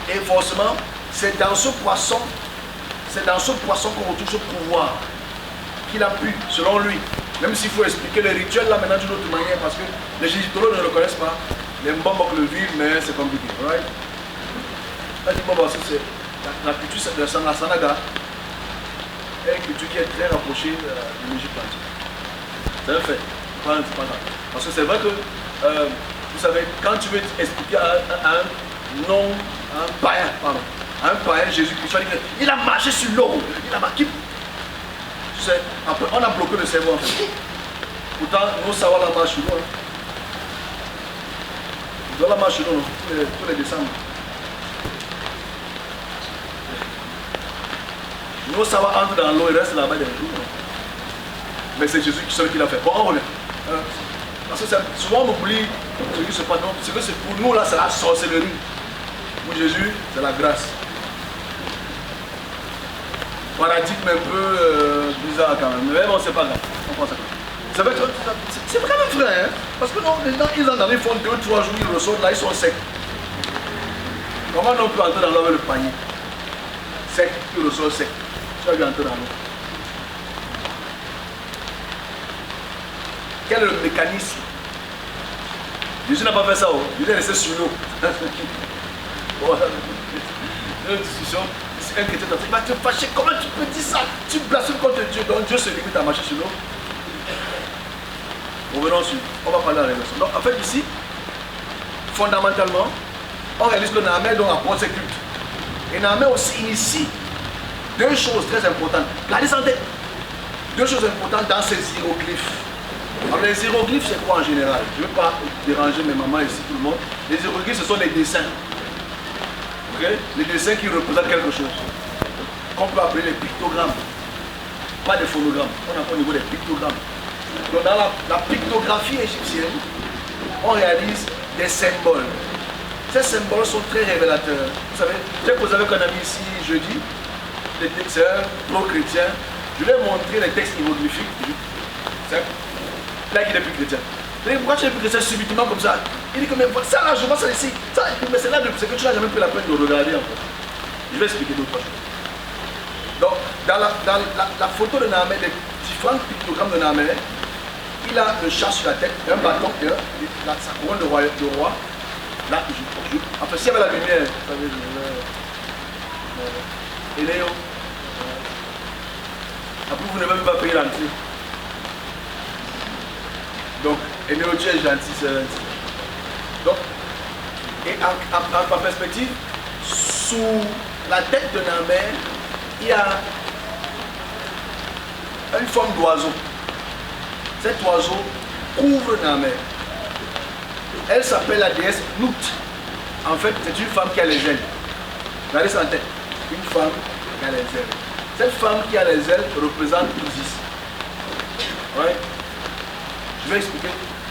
Et forcément, c'est dans ce poisson qu'on retrouve ce pouvoir qu'il a pu, selon lui. Même s'il faut expliquer les rituels là maintenant d'une autre manière, parce que les égyptologues ne le connaissent pas. Les Mbambok le vivent, mais c'est compliqué. Right? Là, c'est la culture de la Sanaga. Et une culture qui est très rapprochée de l'Égypte antique. C'est un fait. Parce que c'est vrai que, vous savez, quand tu veux expliquer à un païen, à un païen Jésus-Christ, il a marché sur l'eau, il a marqué. Tu sais, après, on a bloqué le cerveau en fait. Pourtant, nos savoirs la marche sur l'eau. Ils doivent la marche sur l'eau tous les décembre. Nos savants entrent dans l'eau et restent là-bas des jours. Mais c'est Jésus seul qui l'a fait. Bon, on revient. Parce que souvent on oublie ce qui se passe. Ce que c'est pour nous là, c'est la sorcellerie. Pour Jésus, c'est la grâce. Paradigme un peu bizarre quand même. Mais bon, c'est pas grave. On pense à ça. C'est vraiment vrai, hein? Parce que non, les gens, ils entrent, ils font 2-3 jours, ils ressortent là, ils sont secs. Comment on peut entrer dans l'eau avec le panier? Sec, il ressort sec. Tu vas lui entrer dans l'eau. Quel est le mécanisme? Jésus n'a pas fait ça, oh. Il est resté sur l'eau. Une discussion, un chrétien il va te fâcher. Comment tu peux dire ça? Tu blasphémes contre Dieu, donc Dieu se limite à marcher sur l'eau. Revenons sur. On va parler de la révélation. Donc en fait ici, fondamentalement, on réalise que Naaman apporte ses cultes. Et Naaman aussi initie deux choses très importantes. Gardez ça en tête. Deux choses importantes dans ces hiéroglyphes. Alors les hiéroglyphes, c'est quoi en général? Je ne veux pas déranger mes mamans ici, tout le monde. Les hiéroglyphes, ce sont les dessins. Okay? Les dessins qui représentent quelque chose. Qu'on peut appeler les pictogrammes. Pas des phonogrammes. On a au niveau des pictogrammes. Donc dans la pictographie égyptienne, on réalise des symboles. Ces symboles sont très révélateurs. Vous savez, j'ai causé avec un ami ici jeudi, c'est un pro-chrétien. Je lui ai montré les textes hiéroglyphiques. Là, il n'est plus chrétien. Mais pourquoi tu n'es plus chrétien subitement comme ça? Il dit que mais ça là, je vois ça ici. Ça, mais c'est là, c'est que tu n'as jamais pris la peine de regarder en fait. Je vais expliquer d'autres choses. Donc, dans la photo de Naaman, les différents pictogrammes de Naaman, il a un chat sur la tête, un bâton et sa couronne de roi. Là, en fait, s'il y avait la lumière, vous savez, et Léo, après vous n'avez même pas payé l'entrée. Donc, Enéo, tu es gentil, c'est gentil. Donc, et en perspective, sous la tête de Naaman, il y a une forme d'oiseau. Cet oiseau couvre Naaman. Elle s'appelle la déesse Nout. En fait, c'est une femme qui a les ailes. Regardez ça en tête. Une femme qui a les ailes. Cette femme qui a les ailes représente Isis. Ouais. Je vais expliquer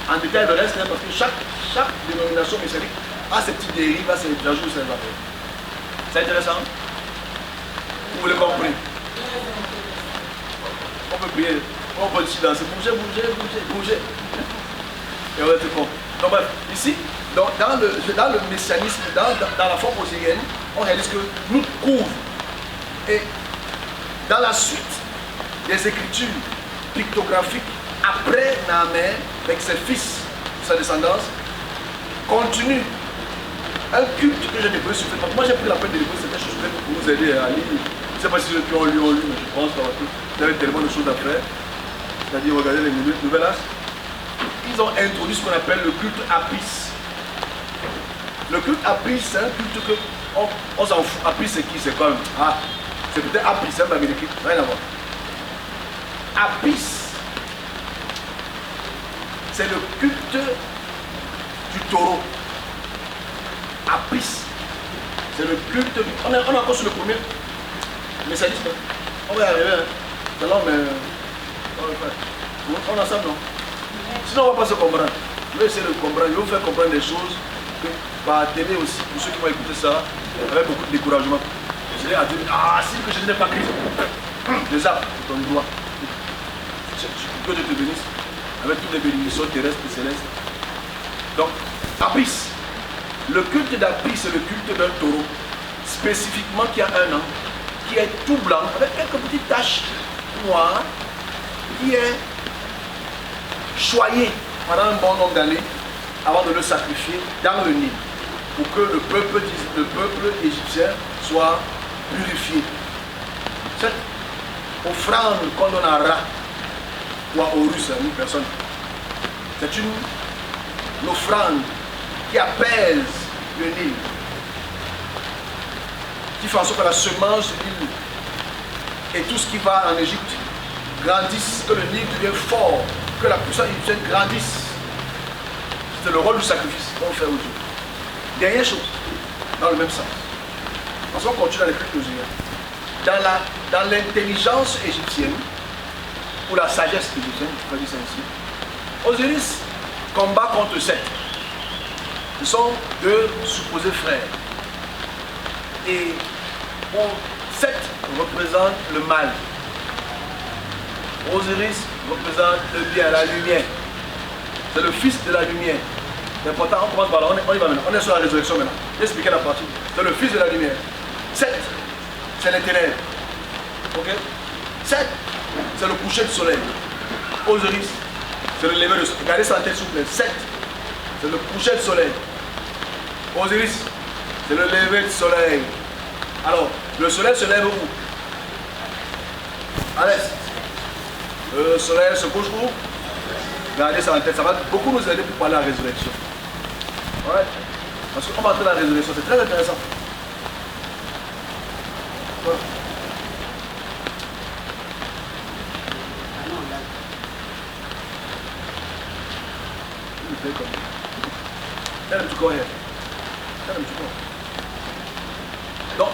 en détail le reste, parce que chaque dénomination messianique a ses petites dérives, a ses ajouts, ses affaires. C'est intéressant? Vous le comprenez? On peut prier, on peut aussi danser, bouger. Et on va être con. Donc bref, ici, dans le messianisme, dans la forme osirienne, on réalise que nous couvre. Et dans la suite des écritures pictographiques, après Naaman, avec ses fils, sa descendance, continue un culte que j'ai développé sur Facebook. Moi j'ai pris la peine de développer cette chose pour vous aider à lire. Je ne sais pas si ceux qui ont lu, mais je pense que vous avez tellement de choses à faire. C'est-à-dire, regardez les nouvelles âges. Ils ont introduit ce qu'on appelle le culte Apis. Le culte Apis, c'est un culte que on s'en fout. Apis, c'est qui? C'est quoi? Ah, c'est peut-être Apis, c'est un américain. Rien à voir. Apis, c'est le culte du taureau. Apis, c'est le culte du... On est encore sur le premier messianisme. On va y arriver. Hein. C'est là, mais... On est ensemble, non? Sinon, on ne va pas se comprendre. Je vais essayer de comprendre. Je vais vous faire comprendre des choses que, par télé aussi, pour ceux qui vont écouter ça, avec beaucoup de découragement. Je vais dire, ah, si que je n'ai pas Christ, je zappe ton doigt. Que Dieu te bénisse avec toutes les bénédictions terrestres et célestes. Donc, Apis. Le culte d'Apis, c'est le culte d'un taureau, spécifiquement qui a un an, qui est tout blanc, avec quelques petites taches noires, qui est choyé pendant un bon nombre d'années avant de le sacrifier dans le Nil pour que le peuple égyptien soit purifié. Cette offrande qu'on donne à Ra ou à Horus, à une personne, c'est une offrande qui apaise le Nil, qui fait en sorte que la semence du Nil et tout ce qui va en Égypte grandisse, que le Nil devienne fort, que la puissance égyptienne grandisse. C'est le rôle du sacrifice qu'on fait aujourd'hui. Dernière chose, dans le même sens. Ensuite, on continue dans les cultes osiriens. dans l'intelligence égyptienne, ou la sagesse égyptienne, je peux dire ça ici, Osiris combat contre Seth. Ce sont deux supposés frères. Et Seth représente le mal. Osiris représente le bien, la lumière. C'est le fils de la lumière. C'est important, on commence par là, on y va maintenant. On est sur la résurrection maintenant. J'ai expliqué la partie. C'est le fils de la lumière. Seth, c'est les ténèbres. Ok? Seth, c'est le coucher du soleil. Osiris, c'est le lever du soleil. Regardez ça en tête, s'il vous plaît. Seth, c'est le coucher du soleil. Osiris, c'est le lever du soleil. Alors, le soleil se lève où? À l'est. Le soleil se couche où? Regardez ça en tête, ça va beaucoup nous aider pour parler de la résurrection. Ouais. Parce qu'on va entrer dans la résurrection, c'est très intéressant. Ouais. Tell him to go ahead. Tell him to go. Donc,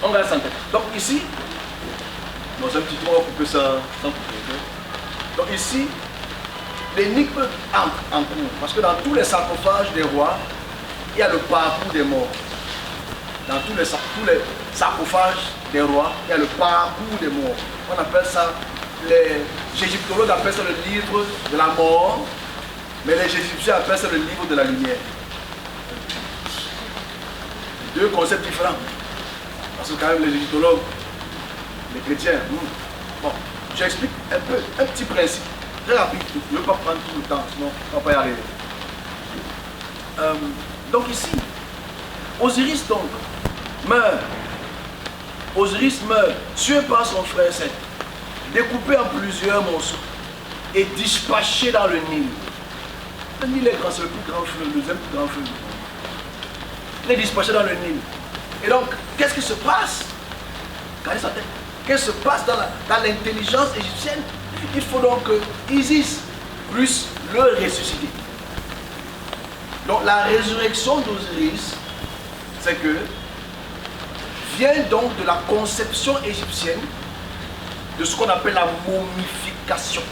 on regarde ça en tête. Donc ici, bon, c'est un petit tour, on va couper ça sans couper. Donc ici, l'énigme entre en cours. Parce que dans tous les sarcophages des rois, il y a le parcours des morts. Dans tous les sarcophages des rois, il y a le parcours des morts. On appelle ça, les égyptologues appellent ça le livre de la mort, mais les égyptiens appellent ça le livre de la lumière. Deux concepts différents. Parce que quand même les égyptologues, les chrétiens, bon, j'explique un petit principe, très rapide, je ne veux pas prendre tout le temps, sinon on ne va pas y arriver. Donc ici, Osiris donc meurt. Osiris meurt, tué par son frère Seth, découpé en plusieurs morceaux et dispatché dans le Nil. Le Nil est grand, c'est le plus grand fleuve, le deuxième plus grand fleuve. Il est dispatché dans le Nil. Et donc, qu'est-ce qui se passe? Regardez sa tête. Qu'est-ce qui se passe dans l'intelligence égyptienne? Il faut donc que Isis puisse le ressusciter. Donc la résurrection d'Osiris, c'est que vient donc de la conception égyptienne de ce qu'on appelle la momification.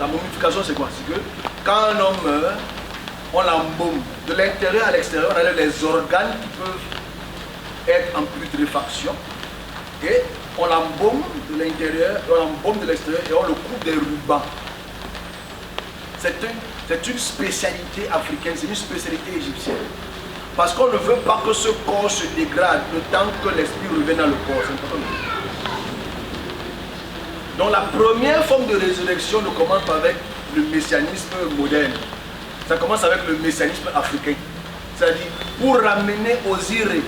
La momification, c'est quoi? C'est que quand un homme meurt, on l'embaume. De l'intérieur à l'extérieur, on a les organes qui peuvent être en putréfaction. Et on l'embaume de l'intérieur, on l'embaume de l'extérieur et on le coupe des rubans. C'est une spécialité africaine, c'est une spécialité égyptienne. Parce qu'on ne veut pas que ce corps se dégrade le temps que l'esprit revienne dans le corps. C'est important. Donc la première forme de résurrection ne commence pas avec le messianisme moderne. Ça commence avec le messianisme africain. C'est-à-dire, pour ramener Osiré,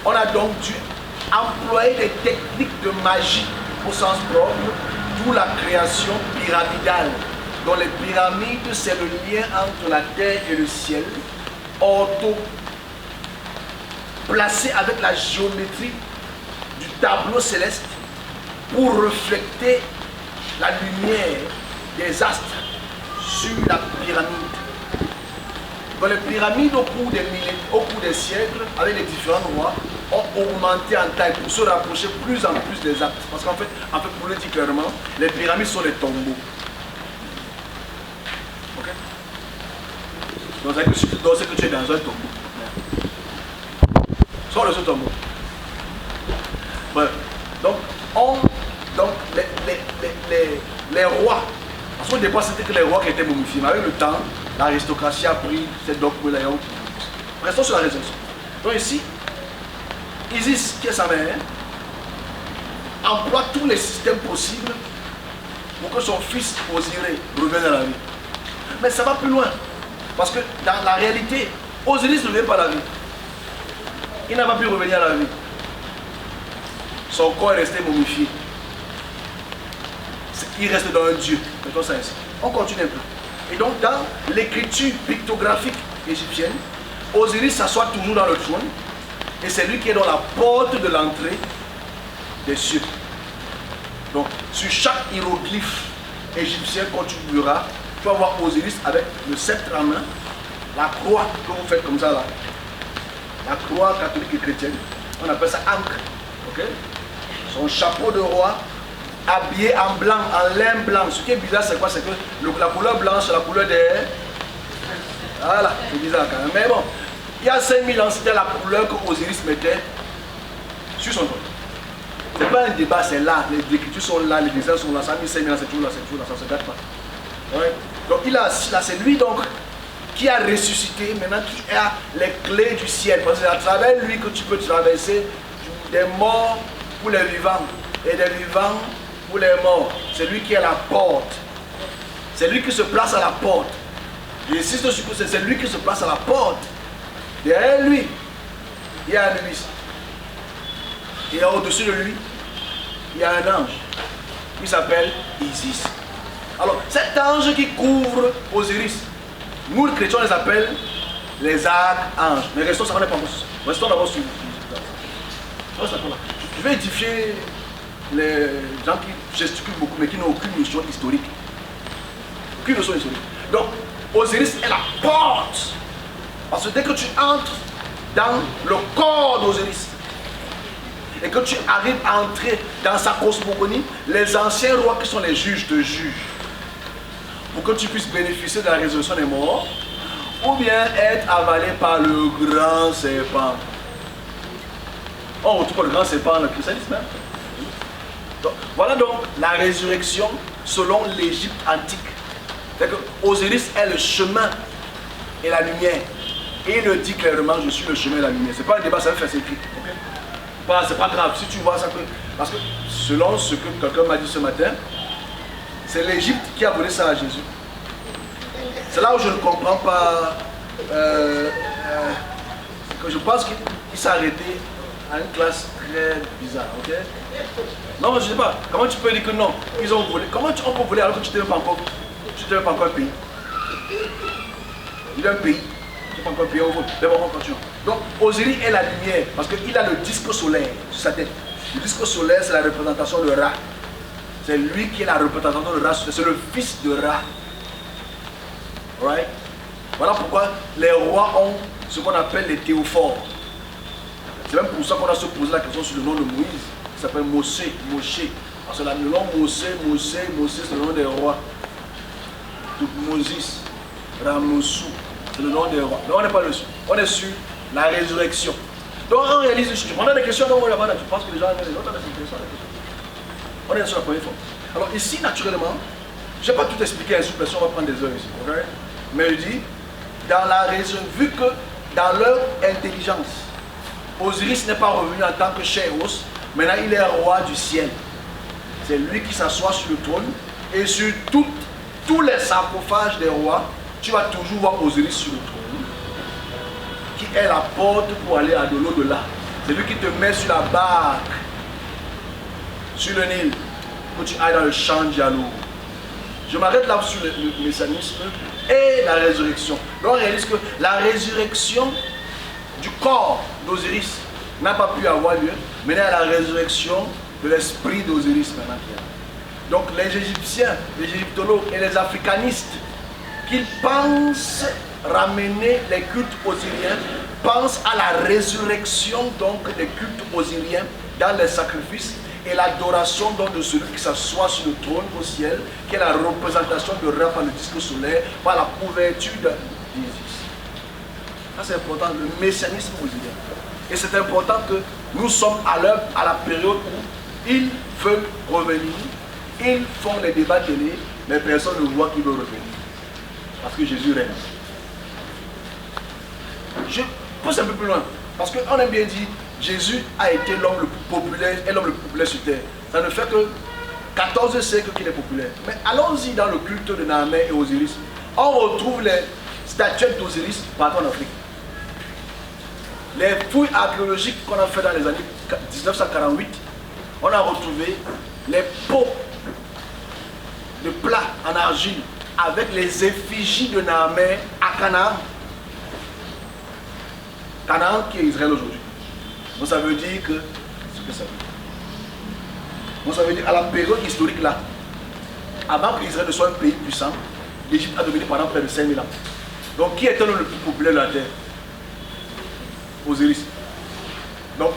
on a donc dû employer des techniques de magie au sens propre, d'où la création pyramidale. Dont les pyramides, c'est le lien entre la terre et le ciel, placé avec la géométrie du tableau céleste pour refléter la lumière des astres sur la pyramide. Donc les pyramides au cours des siècles, avec les différents rois, ont augmenté en taille pour se rapprocher plus en plus des astres. Parce qu'en fait, pour le dire clairement, les pyramides sont des tombeaux. Ok? Donc c'est que tu es dans un tombeau. Sors de ce tombeau. Bref. Donc, les rois, parce qu'au départ c'était que les rois qui étaient momifiés, mais avec le temps, l'aristocratie a pris cette dogme-là. Restons sur la résurrection. Donc ici, Isis, qui est sa mère, emploie tous les systèmes possibles pour que son fils Osiré revienne à la vie. Mais ça va plus loin. Parce que dans la réalité, Osiris ne revient pas à la vie. Il n'a pas pu revenir à la vie. Son corps est resté momifié. Il reste dans un dieu. Mettons ça ici. On continue un peu. Et donc dans l'écriture pictographique égyptienne, Osiris s'assoit toujours dans le trône. Et c'est lui qui est dans la porte de l'entrée des cieux. Donc sur chaque hiéroglyphe égyptien quand tu verras, tu vas voir Osiris avec le sceptre en main, la croix que vous faites comme ça là. la croix catholique et chrétienne. On appelle ça ancre. Okay? Son chapeau de roi, habillé en blanc, en lin blanc. Ce qui est bizarre, c'est quoi? C'est que la couleur blanche, c'est la couleur des... Voilà, c'est bizarre quand même. Mais bon, il y a 5000 ans, c'était la couleur que Osiris mettait sur son corps. C'est pas un débat, c'est là. Les écritures sont là, les dessins sont là. Ça a mis 5000 ans, c'est toujours là, c'est toujours là, ça ne se gâte pas. Ouais. Donc il a assis là, c'est lui donc qui a ressuscité, maintenant qui a les clés du ciel. Parce que c'est à travers lui que tu peux traverser des morts pour les vivants et des vivants pour les morts. C'est lui qui est la porte. C'est lui qui se place à la porte. J'insiste sur ce que c'est lui qui se place à la porte. Derrière lui, il y a un Ibis. Et au-dessus de lui, il y a un ange. Il s'appelle Isis. Alors, cet ange qui couvre Osiris, nous les chrétiens les appelle les archanges. Mais restons, ça n'est pas encore. Restons d'abord sur. Je vais édifier les gens qui gesticulent beaucoup mais qui n'ont aucune notion historique. Aucune notion historique. Donc, Osiris est la porte. Parce que dès que tu entres dans le corps d'Osiris et que tu arrives à entrer dans sa cosmogonie, les anciens rois qui sont les juges te jugent. Pour que tu puisses bénéficier de la résurrection des morts, ou bien être avalé par le grand serpent. On retrouve le grand serpent dans le christianisme. Donc, voilà donc la résurrection selon l'Égypte antique. C'est-à-dire que Osiris est le chemin et la lumière. Et il le dit clairement, je suis le chemin et la lumière. Ce n'est pas un débat, ça va faire ses écrits. C'est pas grave, si tu vois ça. Parce que selon ce que quelqu'un m'a dit ce matin, c'est l'Égypte qui a donné ça à Jésus. C'est là où je ne comprends pas. Que je pense qu'il s'est arrêté à une classe très bizarre. Okay? Non, je ne sais pas. Comment tu peux dire que non, ils ont volé? Comment on peut voler alors que tu ne t'es même pas encore, un pays? Il est un pays. Tu n'es pas encore un pays, on vole. D'abord, on continue. Donc, Osiris est la lumière parce qu'il a le disque solaire sur sa tête. Le disque solaire, c'est la représentation de Ra. C'est lui qui est la représentation de Ra, c'est le fils de Ra. Right? Voilà pourquoi les rois ont ce qu'on appelle les théophores. C'est même pour ça qu'on a se posé la question sur le nom de Moïse, qui s'appelle Moshe. Parce que le nom Moshe, c'est le nom des rois. Moses, Ramosu, c'est le nom des rois. Donc on n'est pas dessus. On est sur la résurrection. Donc on réalise, on a des questions, donc je pense que les gens ont des questions. On est sur la première fois. Alors ici, naturellement, je ne vais pas tout expliquer, on va prendre des heures ici. Okay? Mais je dis, dans la raison, vu que dans leur intelligence, Osiris n'est pas revenu en tant que Chéros, maintenant il est roi du ciel. C'est lui qui s'assoit sur le trône et sur tous les sarcophages des rois, tu vas toujours voir Osiris sur le trône, qui est la porte pour aller à de l'au-delà. C'est lui qui te met sur la barque, sur le Nil, pour que tu ailles dans le champ de dialogue. Je m'arrête là sur le messianisme et la résurrection. Donc on réalise que la résurrection du corps d'Osiris n'a pas pu avoir lieu, mais il y a la résurrection de l'esprit d'Osiris maintenant qui est là. Donc les Égyptiens, les égyptologues et les africanistes qui pensent ramener les cultes osiriens, pensent à la résurrection donc des cultes osiriens dans les sacrifices et l'adoration donc de celui qui s'assoit sur le trône au ciel, qui est la représentation de Ra par le disque solaire, par la couverture d'Isis. Ça c'est important, le messianisme osirien. Et c'est important que nous sommes à la période où ils veulent revenir, ils font les débats télé, mais personne ne voit qu'ils veulent revenir. Parce que Jésus règne. Je pousse un peu plus loin, parce qu'on aime bien dire Jésus a été l'homme le plus populaire et l'homme le plus populaire sur terre. Ça ne fait que 14 siècles qu'il est populaire. Mais allons-y dans le culte de Naaman et Osiris. On retrouve les statuettes d'Osiris partout en Afrique. Les fouilles archéologiques qu'on a fait dans les années 1948, on a retrouvé les pots de plats en argile avec les effigies de Naaman à Canaan. Canaan qui est Israël aujourd'hui. Donc ça veut dire que, ce que ça veut dire. Donc ça veut dire à la période historique là, avant qu'Israël ne soit un pays puissant, l'Égypte a dominé pendant près de 5000 ans. Donc qui était le plus populaire de la terre? Osiris. Donc,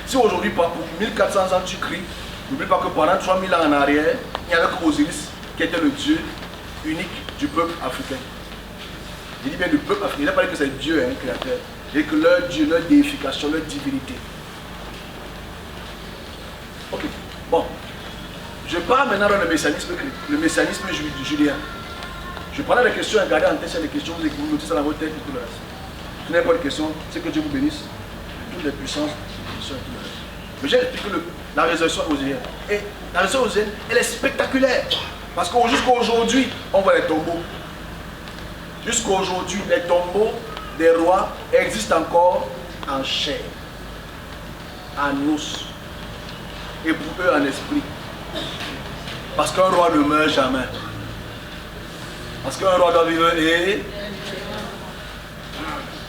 si aujourd'hui, pour 1400 ans, tu cries, n'oublie pas que pendant 3000 ans en arrière, il n'y avait que Osiris qui était le Dieu unique du peuple africain. Je dis bien du peuple africain, il n'a pas dit que c'est Dieu, hein, créateur. Et que leur Dieu, leur déification, leur divinité. Ok, bon. Je parle maintenant dans le messianisme judéen. Je parlais des questions, regardez en tête, c'est des questions, vous notez ça dans votre tête et tout le reste. Ce n'est pas une question, c'est que Dieu vous bénisse de toutes les puissances, et tout le reste. Mais j'ai expliqué la résurrection osirienne. Et la résurrection osirienne, elle est spectaculaire. Parce que jusqu'à aujourd'hui, on voit les tombeaux. Jusqu'à aujourd'hui, les tombeaux des rois existent encore en chair, en os, et pour eux en esprit. Parce qu'un roi ne meurt jamais. Parce qu'un roi doit vivre et...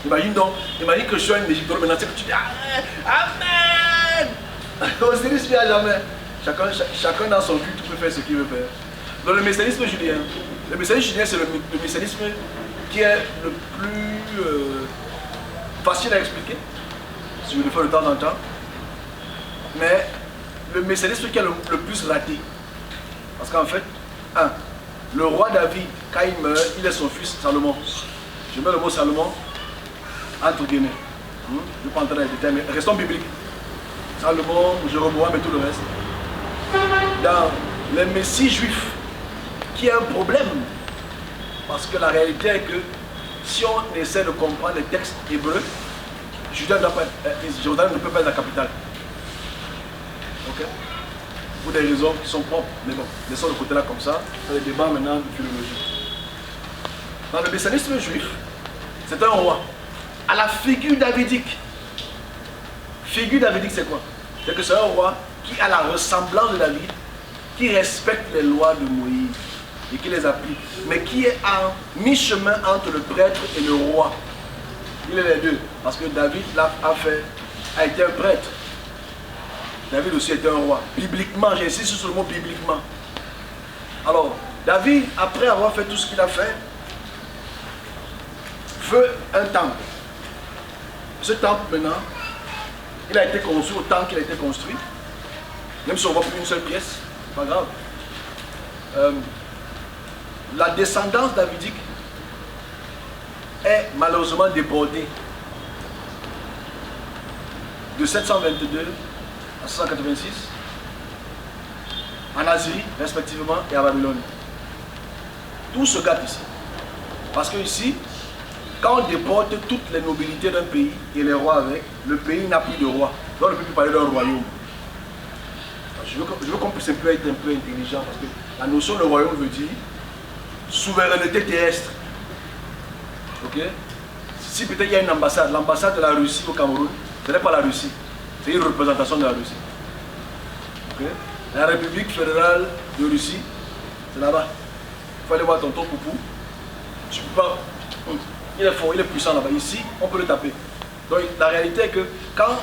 Imagine donc, imagine que je suis un Égyptien, maintenant c'est que tu dis Amen. Osiris vient jamais. Chacun dans son culte peut faire ce qu'il veut faire. Dans le messianisme judéen, c'est le messianisme qui est le plus facile à expliquer, si je le fais de temps en temps, mais le messianisme qui est le plus raté. Parce qu'en fait, le roi David, quand il meurt, il est son fils Salomon. Je mets le mot Salomon entre guillemets. Je ne vais pas entrer dans les détails, mais restons bibliques. Salomon, Jéroboam et tout le reste. Dans les messies juifs, qui a un problème, parce que la réalité est que si on essaie de comprendre les textes hébreux, Jérusalem ne peut pas être la capitale. Ok? Pour des raisons qui sont propres, mais bon, laissons le côté là comme ça, c'est le débat maintenant de philologie. Dans le messianisme juif, c'est un roi, à la figure davidique. Figure davidique, c'est quoi? C'est que c'est un roi qui a la ressemblance de David, qui respecte les lois de Moïse et qui les applique, mais qui est à mi-chemin entre le prêtre et le roi. Il est les deux, parce que David a été un prêtre. David aussi était un roi. Bibliquement, j'insiste sur le mot bibliquement. Alors, David, après avoir fait tout ce qu'il a fait, veut un temple. Ce temple, maintenant, il a été construit au temps qu'il a été construit. Même si on ne voit plus une seule pièce, c'est pas grave. La descendance davidique est malheureusement débordée de 722 à 686 en Asie respectivement et à Babylone. Tout se gâte ici. Parce que ici, quand on déporte toutes les nobilités d'un pays et les rois avec, le pays n'a plus de roi. Donc on ne peut plus parler d'un royaume. Je veux qu'on puisse être un peu intelligent parce que la notion de royaume veut dire souveraineté terrestre. Ok? Si peut-être il y a une ambassade, l'ambassade de la Russie au Cameroun, ce n'est pas la Russie, c'est une représentation de la Russie. Okay? La République fédérale de Russie, c'est là-bas. Il faut aller voir tonton Poupou. Tu peux pas. Il est fort, il est puissant là-bas. Ici, on peut le taper. Donc la réalité est que quand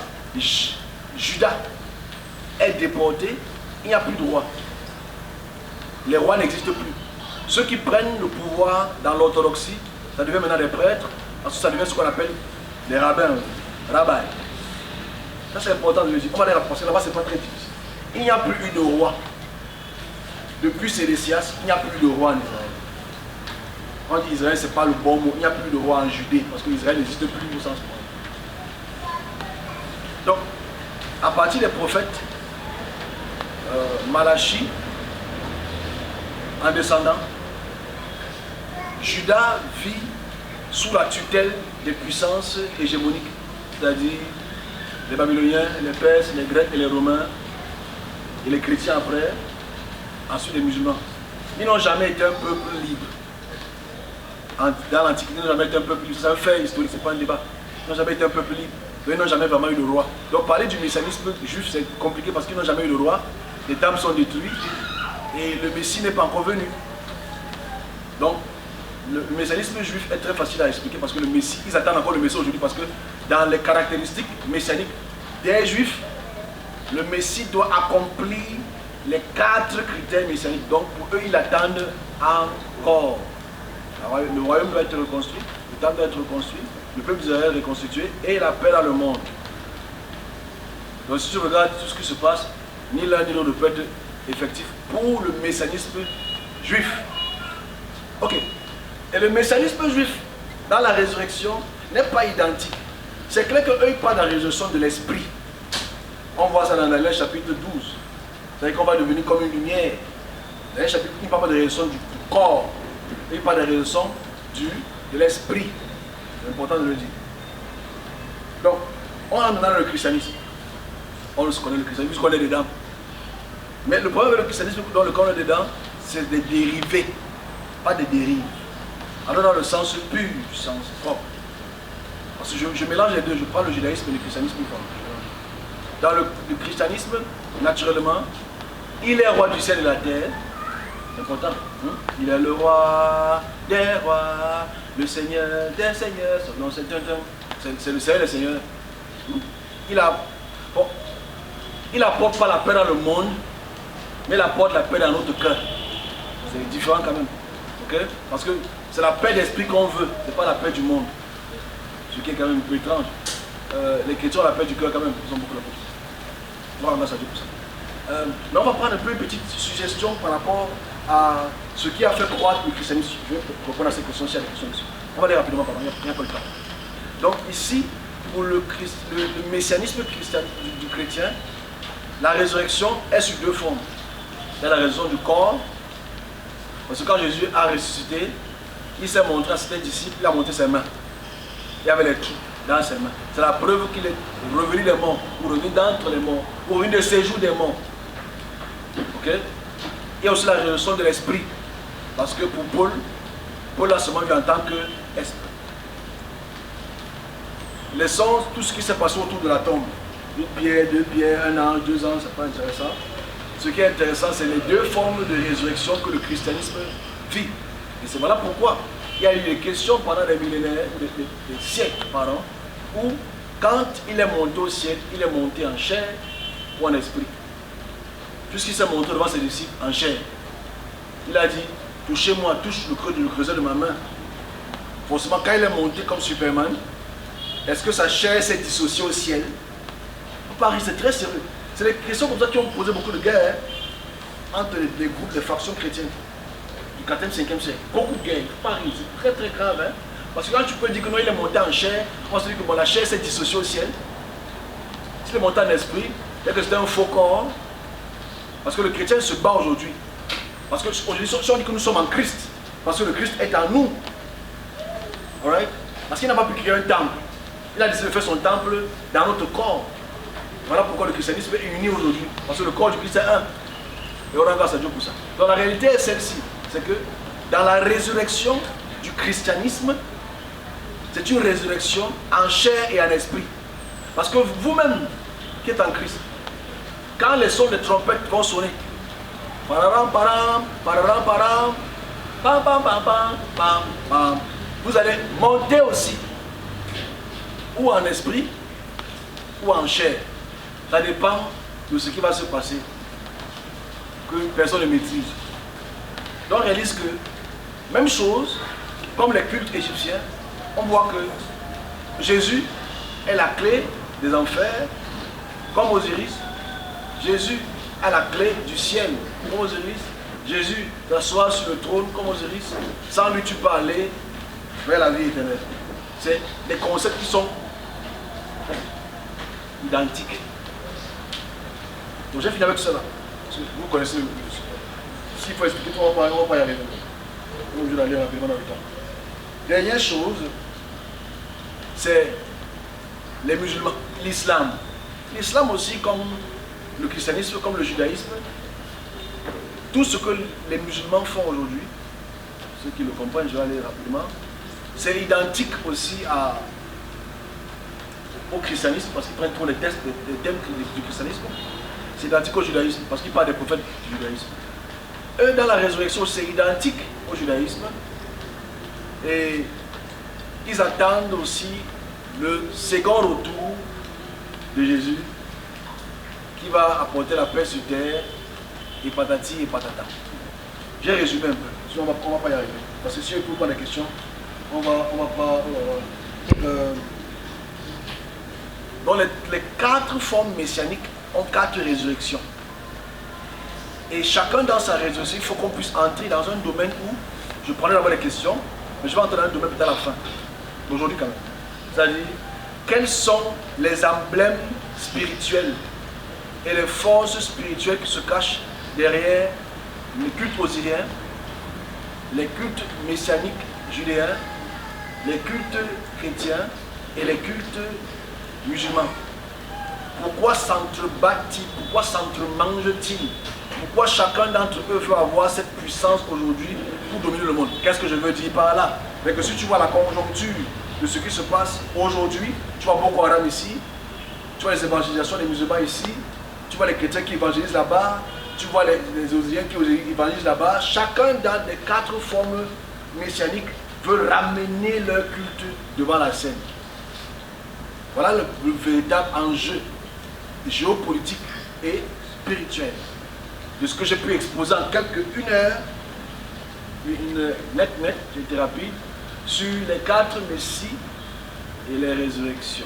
Judas est déporté, il n'y a plus de roi. Les rois n'existent plus. Ceux qui prennent le pouvoir dans l'orthodoxie, ça devient maintenant des prêtres, parce que ça devient ce qu'on appelle des rabbins, rabbis. Ça c'est important de le dire. On va les rapprocher, là-bas c'est pas très difficile. Il n'y a plus eu de roi. Depuis Sédécias, il n'y a plus de roi en Israël. On dit Israël, c'est pas le bon mot. Il n'y a plus de roi en Judée, parce que Israël n'existe plus au sens propre. Donc, à partir des prophètes, Malachie, en descendant, Juda vit sous la tutelle des puissances hégémoniques, c'est-à-dire les Babyloniens, les Perses, les Grecs et les Romains, et les chrétiens après, ensuite les musulmans. Ils n'ont jamais été un peuple libre. Dans l'Antiquité, ils n'ont jamais été un peuple libre. C'est un fait historique, ce n'est pas un débat. Ils n'ont jamais été un peuple libre. Donc, ils n'ont jamais vraiment eu de roi. Donc parler du messianisme juif, c'est compliqué parce qu'ils n'ont jamais eu de roi. Les temples sont détruits et le Messie n'est pas encore venu. Donc, le messianisme juif est très facile à expliquer parce que le Messie, ils attendent encore le Messie aujourd'hui parce que dans les caractéristiques messianiques des Juifs, le Messie doit accomplir les 4 critères messianiques. Donc, pour eux, ils attendent encore. Le royaume doit être reconstruit, le temple doit être reconstruit, le peuple d'Israël reconstitué et la paix dans le monde. Donc si tu regardes tout ce qui se passe, ni l'un ni l'autre ne peut être effectif pour le messianisme juif. Ok. Et le messianisme juif dans la résurrection n'est pas identique. C'est clair qu'eux ils parlent de la résurrection de l'esprit. On voit ça dans Daniel chapitre 12. C'est-à-dire qu'on va devenir comme une lumière. Daniel chapitre 12, il ne parle pas de la résurrection du corps. Il parle de la résurrection de l'esprit. C'est important de le dire. Donc, on entre dans le christianisme. On se connaît le christianisme, puisqu'on est dedans. Mais le problème avec le christianisme dans lequel on est dedans, c'est des dérivés, pas des dérives. Alors dans le sens pur, du sens propre. Parce que je mélange les deux, je prends le judaïsme et le christianisme. Dans le christianisme, naturellement, il est roi du ciel et de la terre. C'est important. Il est le roi des rois, le seigneur des seigneurs. Non, c'est le seigneur des seigneurs. Il apporte pas la paix dans le monde, mais il apporte la paix dans notre cœur. C'est différent quand même. Okay? Parce que c'est la paix d'esprit qu'on veut, c'est pas la paix du monde. Ce qui est quand même un peu étrange. Les chrétiens ont la paix du cœur quand même, ils ont beaucoup la paix. On va rendre ça pour ça. Mais on va prendre un peu une petite suggestion par rapport à ce qui a fait croître le christianisme. Je vais répondre à ces questions, s'il y a des questions ici. On va aller rapidement, pardon, il n'y a pas le temps. Donc ici, pour le messianisme du chrétien, la résurrection est sous deux formes. Il y a la résurrection du corps, parce que quand Jésus a ressuscité, il s'est montré à ses disciples, il a montré ses mains. Il y avait les trous dans ses mains. C'est la preuve qu'il est revenu des morts, ou revenu d'entre les morts, ou revenu de séjour des morts. Ok? Il y a aussi la résurrection de l'esprit. Parce que pour Paul a seulement vu en tant qu'esprit. Laissons tout ce qui s'est passé autour de la tombe. Une pierre, deux pierres, un an, 2 ans, c'est pas intéressant. Ce qui est intéressant, c'est les deux formes de résurrection que le christianisme vit. Et c'est voilà pourquoi il y a eu des questions pendant des millénaires, des siècles, pardon, où quand il est monté au ciel, il est monté en chair ou en esprit. Puisqu'il s'est montré devant ses disciples en chair, il a dit, touchez-moi, touche le creuset de ma main. Forcément, quand il est monté comme Superman, est-ce que sa chair s'est dissociée au ciel? Paris, c'est très sérieux. C'est des questions comme ça qui ont posé beaucoup de guerres entre les groupes, les factions chrétiennes du 4e, 5e siècle. Beaucoup de guerres. Paris, c'est très très grave. Hein? Parce que quand tu peux dire que non, il est monté en chair, on se dit que bon, la chair s'est dissociée au ciel. S'il est monté en esprit, c'est que c'était un faux corps. Parce que le chrétien se bat aujourd'hui. Parce que aujourd'hui, si on dit que nous sommes en Christ, parce que le Christ est en nous. Alright? Parce qu'il n'a pas pu créer un temple. Il a décidé de faire son temple dans notre corps. Voilà pourquoi le christianisme est uni aujourd'hui. Parce que le corps du Christ est un. Et on rend grâce à Dieu pour ça. Donc la réalité est celle-ci. C'est que dans la résurrection du christianisme, c'est une résurrection en chair et en esprit. Parce que vous-même qui êtes en Christ, quand les sons de trompette vont sonner, pararam, param, pararam, param, pam, pam, pam, pam, pam, pam, vous allez monter aussi, ou en esprit, ou en chair. Ça dépend de ce qui va se passer, que personne ne maîtrise. Donc on réalise que, même chose, comme les cultes égyptiens, on voit que Jésus est la clé des enfers, comme Osiris. Jésus a la clé du ciel, comme Osiris. Jésus s'assoit sur le trône, comme Osiris. Sans lui tu peux aller vers la vie éternelle. C'est des concepts qui sont identiques. Donc j'ai fini avec cela. Vous connaissez le plus. S'il faut expliquer, on va pas y arriver. Je vais aller rapidement dans le temps. Dernière chose, c'est les musulmans, l'islam. L'islam aussi, comme le christianisme, comme le judaïsme, tout ce que les musulmans font aujourd'hui, ceux qui le comprennent, je vais aller rapidement, c'est identique aussi au christianisme, parce qu'ils prennent tous les thèmes du christianisme. C'est identique au judaïsme, parce qu'ils parlent des prophètes du judaïsme. Eux, dans la résurrection, c'est identique au judaïsme. Et ils attendent aussi le second retour de Jésus, qui va apporter la paix sur terre, et patati et patata. J'ai résumé un peu, sinon on ne va pas y arriver. Parce que si on ne pose pas des questions, on va pas... dont les 4 formes messianiques ont 4 résurrections. Et chacun dans sa résurrection, il faut qu'on puisse entrer dans un domaine où, je prendrai d'abord les questions, mais je vais entrer dans un domaine peut-être à la fin, d'aujourd'hui quand même. C'est-à-dire, quels sont les emblèmes spirituels et les forces spirituelles qui se cachent derrière les cultes osiriens, les cultes messianiques judéens, les cultes chrétiens et les cultes musulmans. Pourquoi s'entrebattent-ils? Pourquoi s'entremangent-ils? Pourquoi chacun d'entre eux veut avoir cette puissance aujourd'hui pour dominer le monde? Qu'est-ce que je veux dire par là? Mais que si tu vois la conjoncture de ce qui se passe aujourd'hui, tu vois Boko Haram ici, tu vois les évangélisations des musulmans ici, tu vois les chrétiens qui évangélisent là-bas, tu vois les osiriens qui évangélisent là-bas. Chacun dans les 4 formes messianiques veut ramener leur culte devant la scène. Voilà le véritable enjeu géopolitique et spirituel de ce que j'ai pu exposer en une heure, une nette, j'ai été rapide, sur les 4 messies et les résurrections.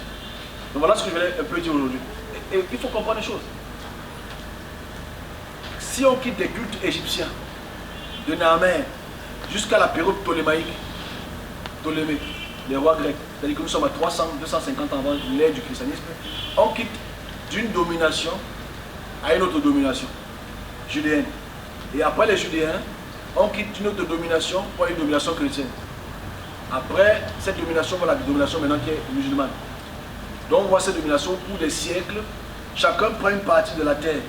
Donc voilà ce que je voulais un peu dire aujourd'hui. Et il faut comprendre les choses. Si on quitte les cultes égyptiens, de Naamène jusqu'à la période ptolémaïque, Ptolémée, les rois grecs, c'est-à-dire que nous sommes à 250 ans avant l'ère du christianisme, on quitte d'une domination à une autre domination judéenne. Et après les judéens, on quitte une autre domination pour une domination chrétienne. Après cette domination, voilà la domination maintenant qui est musulmane. Donc on voit cette domination pour des siècles, chacun prend une partie de la terre.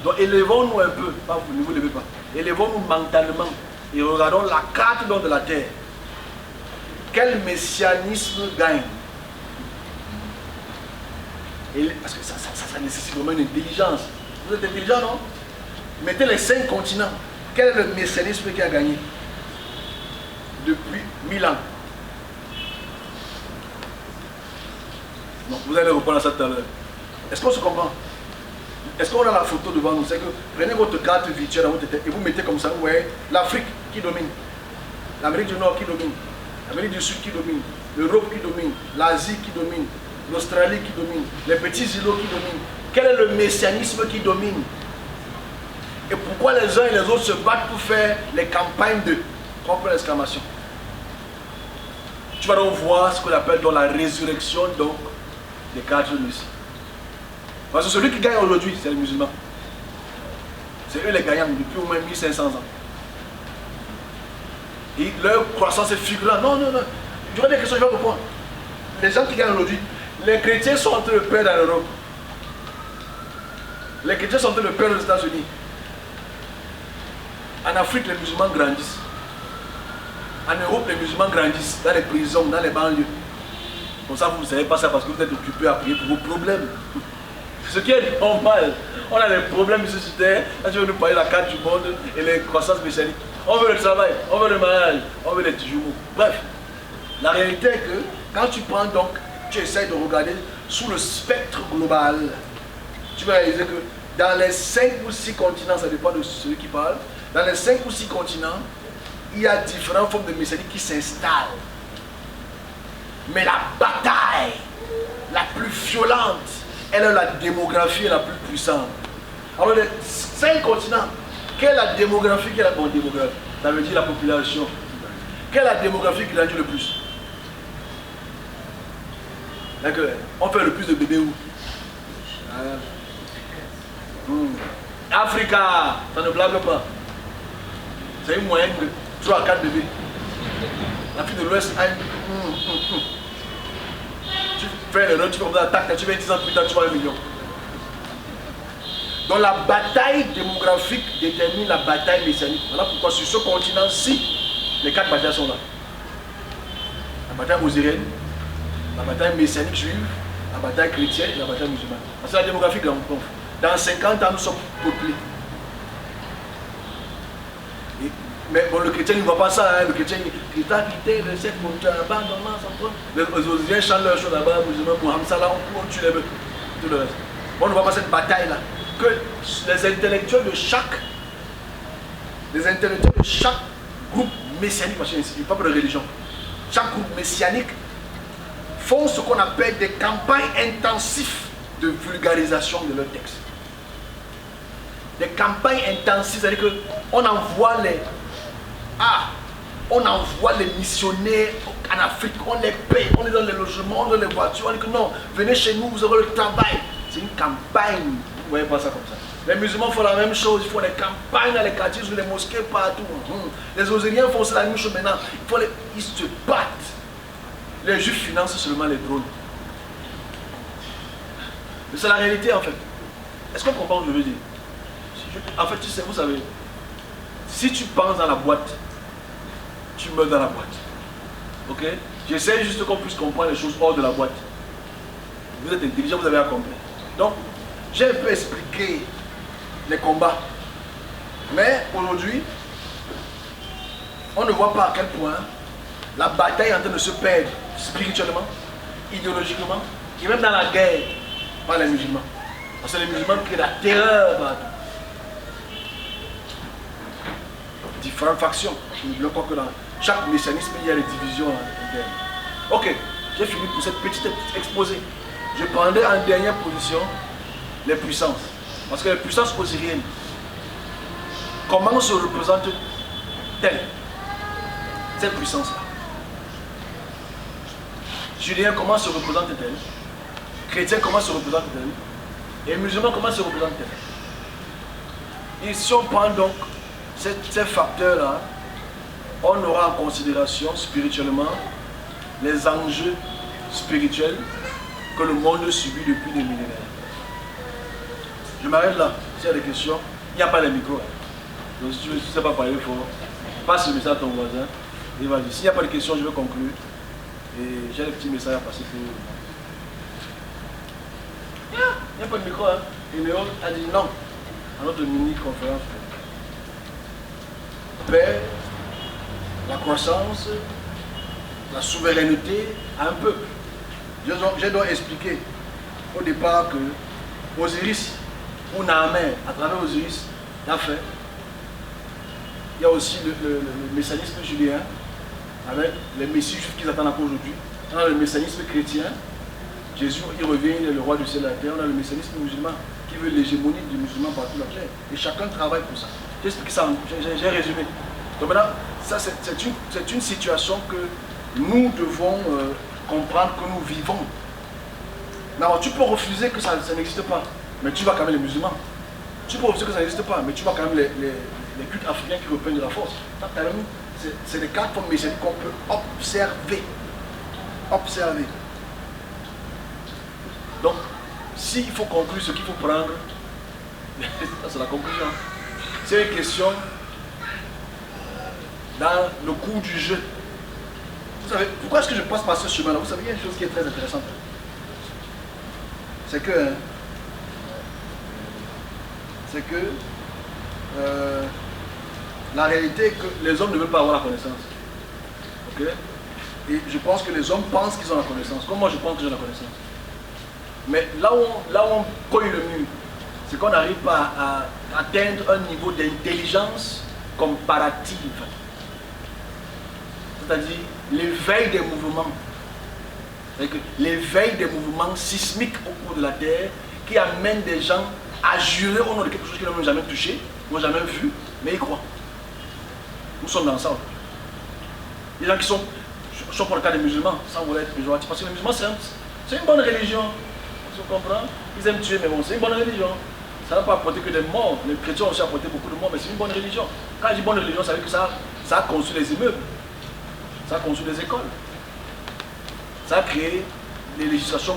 Donc élevons-nous un peu, ne vous levez pas, élevons-nous mentalement et regardons la carte de la terre. Quel messianisme gagne? Parce que ça nécessite vraiment une intelligence. Vous êtes intelligent, non? Mettez les 5 continents. Quel est le messianisme qui a gagné depuis 1000 ans? Donc vous allez reprendre ça tout à l'heure. Est-ce qu'on se comprend? Est-ce qu'on a la photo devant nous? C'est que prenez votre carte virtuelle dans votre tête et vous mettez comme ça, vous voyez l'Afrique qui domine, l'Amérique du Nord qui domine, l'Amérique du Sud qui domine, l'Europe qui domine, l'Asie qui domine, l'Australie qui domine, les petits îlots qui dominent. Quel est le messianisme qui domine? Et pourquoi les uns et les autres se battent pour faire les campagnes de contre l'exclamation? Tu vas donc voir ce qu'on appelle dans la résurrection donc des 4 messies. Parce que celui qui gagne aujourd'hui, c'est les musulmans. C'est eux les gagnants depuis au moins 1500 ans. Et leur croissance est figurante. Non. Je vais des questions, je vais répondre. Les gens qui gagnent aujourd'hui, les chrétiens sont en train de perdre en Europe. Les chrétiens sont en train de perdre aux États-Unis. En Afrique, les musulmans grandissent. En Europe, les musulmans grandissent dans les prisons, dans les banlieues. Comme ça, vous ne savez pas ça parce que vous êtes occupés à prier pour vos problèmes. Ce qui est normal. On a des problèmes sociétaires. Là, tu veux nous parler de la carte du monde et les croissances mécaniques. On veut le travail, on veut le mariage, on veut les jumeaux. Bref, la réalité est que quand tu prends donc, tu essaies de regarder sous le spectre global, tu vas réaliser que dans les 5 ou 6 continents, ça dépend de celui qui parle, dans les 5 ou 6 continents, il y a différentes formes de messianique qui s'installent. Mais la bataille la plus violente, elle est la démographie la plus puissante. Alors les 5 continents, quelle est la démographie qui est la bonne démographie? Ça veut dire la population. Quelle est la démographie qui grandit le plus? On fait le plus de bébés où? Africa, ça ne blague pas. C'est une moyenne de 3 à 4 bébés. L'Afrique de l'Ouest a tu fais l'erreur, tu fais comme ça, tac, tu fais 10 ans plus tard, tu vois 1 million. Donc la bataille démographique détermine la bataille messianique. Voilà pourquoi sur ce continent-ci, les 4 batailles sont là. La bataille osirienne, la bataille messianique juive, la bataille chrétienne et la bataille musulmane. Parce que la démographie grandit. Dans 50 ans, nous sommes peuplés. Mais bon, le chrétien ne voit pas ça, hein. Le chrétien il t'a quitté de cette montagne, abandonnement, sans toi. Les osiriens chantent leur chose là-bas, les musulmans, Mohamed Salah, on tue les bœufs. Tout le reste. On ne voit pas cette bataille-là. Que les intellectuels de chaque groupe messianique, parce qu'il n'y a pas de religion, chaque groupe messianique font ce qu'on appelle des campagnes intensives de vulgarisation de leurs textes. Des campagnes intensives, c'est-à-dire qu'on envoie les missionnaires en Afrique, on les paye, on les donne les logements, on donne les voitures, on dit que non, venez chez nous, vous aurez le travail. C'est une campagne, vous ne voyez pas ça comme ça. Les musulmans font la même chose, ils font des campagnes dans les quartiers, sur les mosquées, partout. Les Osiriens font la même chose maintenant, ils se battent. Les juifs financent seulement les drones. Mais c'est la réalité en fait. Est-ce qu'on comprend ce que je veux dire? En fait, tu sais, vous savez, si tu penses dans la boîte, tu meurs dans la boîte. Ok? J'essaie juste qu'on puisse comprendre les choses hors de la boîte. Vous êtes intelligent, vous avez accompli. Donc, j'ai un peu expliqué les combats. Mais aujourd'hui, on ne voit pas à quel point la bataille est en train de se perdre spirituellement, idéologiquement, et même dans la guerre par les musulmans. Parce que les musulmans créent la terreur partout. Différentes factions. Je ne crois que dans chaque messianisme, il y a des divisions internes. Ok, j'ai fini pour cette petite exposé. Je prendrai en dernière position les puissances. Parce que les puissances osiriennes, comment se représente-t-elle cette puissance-là? Julien, comment se représente-t-elle? Chrétien, comment se représente-t-elle? Et musulman, comment se représente-t-elle? Et si on prend donc ces facteurs-là, on aura en considération spirituellement les enjeux spirituels que le monde subit depuis des millénaires. Je m'arrête là. S'il y a des questions, il n'y a pas de micro. Donc si tu ne sais pas parler fort, passe le message à ton voisin et vas-y. S'il n'y a pas de questions, je vais conclure. Et j'ai des petits messages à passer pour... Il n'y a pas de micro. Et Néo a dit non à notre mini-conférence. Paix, la croissance, la souveraineté à un peuple. Je dois expliquer au départ que Osiris ou Naaman, à travers Osiris, l'a fait. Il y a aussi le messianisme julien avec les messies juifs qu'ils attendent encore aujourd'hui. On a le messianisme chrétien, Jésus il revient, il est le roi du ciel et de la terre. On a le messianisme musulman qui veut l'hégémonie du musulman partout dans la terre. Et chacun travaille pour ça. J'ai expliqué ça, j'ai résumé. Donc maintenant, ça c'est une situation que nous devons comprendre que nous vivons. Alors tu peux refuser que ça n'existe pas, mais tu vas quand même les musulmans. Tu peux refuser que ça n'existe pas, mais tu vas quand même les cultes africains qui reprennent de la force. C'est des quatre formes messianiques qu'on peut observer. Observer. Donc, s'il faut conclure ce qu'il faut prendre, c'est la conclusion. C'est une question dans le cours du jeu. Vous savez, pourquoi est-ce que je passe par ce chemin-là? Vous savez, il y a une chose qui est très intéressante. C'est que la réalité est que les hommes ne veulent pas avoir la connaissance. Ok? Et je pense que les hommes pensent qu'ils ont la connaissance. Comme moi, je pense que j'ai la connaissance. Mais là où on cogne le mur, c'est qu'on n'arrive pas à atteindre un niveau d'intelligence comparative. C'est-à-dire l'éveil des mouvements. L'éveil des mouvements sismiques au cours de la Terre qui amènent des gens à jurer au nom de quelque chose qu'ils n'ont jamais touché, n'ont jamais vu, mais ils croient. Nous sommes dans ça. Les gens qui sont pour le cas des musulmans, sans vouloir être péjoratif, parce que les musulmans c'est une bonne religion. Tu comprends? Ils aiment tuer, mais bon, c'est une bonne religion. Ça n'a pas apporté que des morts. Les chrétiens ont aussi apporté beaucoup de morts, mais c'est une bonne religion. Quand je dis bonne religion, ça veut dire que ça a construit les immeubles, ça a construit les écoles, ça a créé les législations,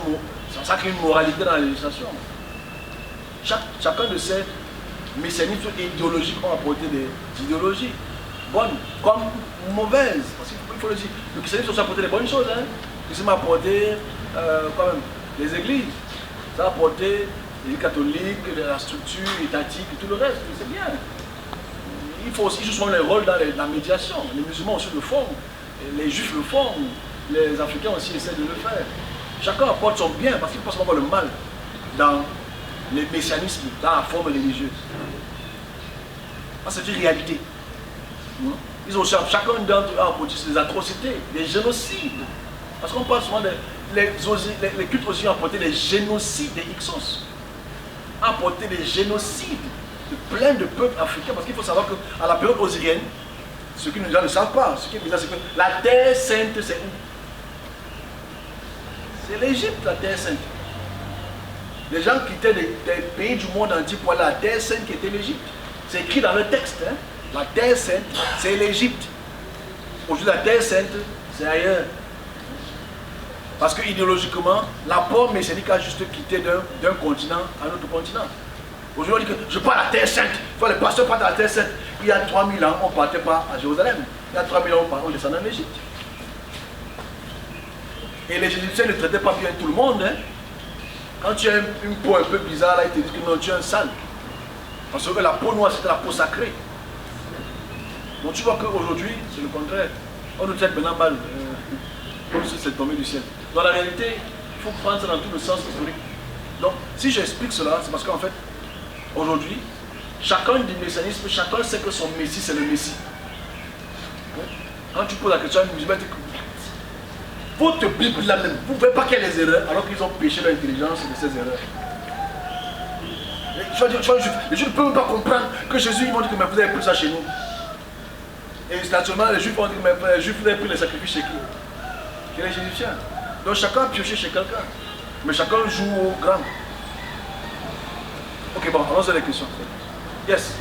ça a créé une moralité dans la législation. Chacun de ces mécanismes idéologiques ont apporté des idéologies bonnes comme mauvaises. Parce qu'il faut le dire. Le christianisme a aussi apporté des bonnes choses. Le christianisme a apporté quand même les églises. Ça a apporté les catholiques, la structure étatique et tout le reste. C'est bien. Il faut aussi jouer le rôle dans la médiation. Les musulmans aussi le font. Les juifs le font. Les africains aussi essaient de le faire. Chacun apporte son bien parce qu'il ne peut pas voir le mal dans le messianisme, dans la forme religieuse. C'est une réalité. Ils ont chacun d'entre eux a apporté des atrocités, des génocides. Parce qu'on parle souvent les cultes aussi ont apporté les génocides des Hyksos. Ont apporté les génocides de plein de peuples africains. Parce qu'il faut savoir qu'à la période osirienne, ce que les gens ne savent pas, ce qui est bizarre, c'est que la terre sainte, c'est où? C'est l'Égypte, la terre sainte. Les gens quittaient des pays du monde entier pour aller à la terre sainte qui était l'Égypte. C'est écrit dans le texte. Hein? La terre sainte, c'est l'Égypte. Aujourd'hui, la terre sainte, c'est ailleurs. Parce que idéologiquement, l'apport messianique a juste quitté d'un continent à un autre continent. Aujourd'hui, on dit que je pars à la terre sainte. Les pasteurs partent à la terre sainte. Il y a 3000 ans, on ne partait pas à Jérusalem. Il y a 3000 ans, on descendait en Égypte. Et les Égyptiens ne traitaient pas bien tout le monde. Hein. Quand tu as une peau un peu bizarre, là, ils te disent que non, tu es un sale. Parce que la peau noire, c'était la peau sacrée. Donc tu vois qu'aujourd'hui, c'est le contraire. On nous traite maintenant mal, comme si c'était tombé du ciel. Dans la réalité, il faut prendre ça dans tout le sens historique. Donc, si j'explique cela, c'est parce qu'en fait, aujourd'hui, chacun du messianisme, chacun sait que son messie, c'est le messie. Quand tu poses la question à un musulman, votre Bible là-même, vous ne pouvez pas qu'il y ait des erreurs alors qu'ils ont péché l'intelligence de ces erreurs. Les Juifs ne peuvent pas comprendre que Jésus, ils vont dire que mais vous avez pris ça chez nous. Et naturellement, les Juifs vont dire que mais les Juifs, vous avez pris les sacrifices chez qui? Chez les Égyptiens. Donc chacun a pioché chez quelqu'un. Mais chacun joue au grand. Ok, bon, allons-y à les questions. Yes.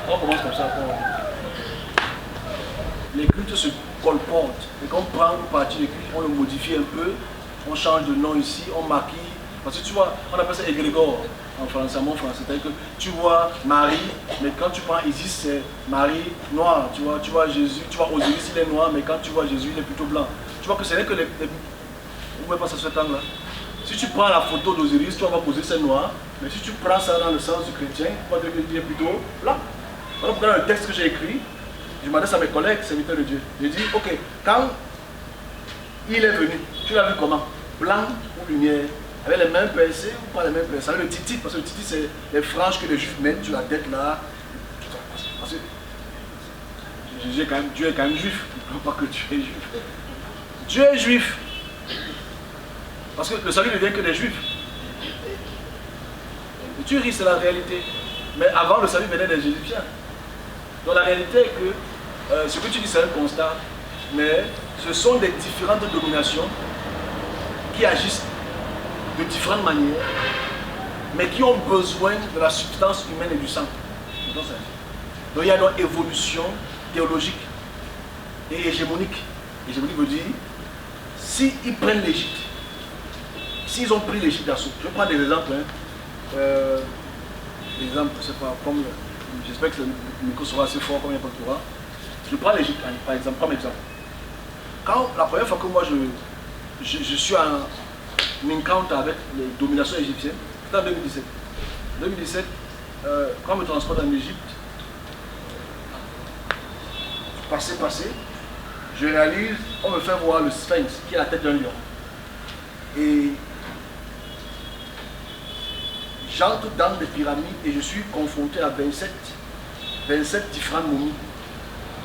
On commence comme ça. Les cultes se colportent. Et quand on prend une partie des cultes, on le modifie un peu, on change de nom ici, on maquille. Parce que tu vois, on appelle ça égrégore en français, mon français. C'est-à-dire que tu vois Marie, mais quand tu prends Isis, c'est Marie noire. Tu vois Jésus, tu vois Osiris, il est noir, mais quand tu vois Jésus, il est plutôt blanc. Tu vois que ce n'est que les... Vous pouvez pas ce temps-là. Si tu prends la photo d'Osiris, tu vas poser c'est noir, mais si tu prends ça dans le sens du chrétien, tu vas dire plutôt blanc. Alors, dans le texte que j'ai écrit, je m'adresse à mes collègues, serviteurs de Dieu. Je dis, ok, quand il est venu, tu l'as vu comment? Blanc ou lumière? Avec les mêmes pincées ou pas les mêmes pincées? Avec le titit, parce que le titit, c'est les franges que les juifs mettent sur la tête là. Parce que Dieu est quand même juif. Il ne faut pas que Dieu est juif. Dieu est juif. Parce que le salut ne vient que des juifs. Et tu ris, c'est la réalité. Mais avant, le salut venait des Égyptiens. Donc la réalité est que ce que tu dis, c'est un constat. Mais ce sont des différentes dominations qui agissent de différentes manières, mais qui ont besoin de la substance humaine et du sang. Donc il y a une évolution théologique et hégémonique. Hégémonique veut dire, s'ils prennent l'Égypte, s'ils ont pris l'Égypte d'assaut, je vais prendre des exemples. Exemple, je sais pas, comme j'espère que le micro sera assez fort comme il n'y a pas de Torah. Je prends l'Égypte par exemple, comme exemple. Quand la première fois que moi je suis en encounter avec les dominations égyptiennes, c'était en 2017. En 2017, quand on me transporte en Égypte, passé, je réalise, on me fait voir le sphinx qui est la tête d'un lion. Et j'entre dans des pyramides et je suis confronté à 27 différentes momies.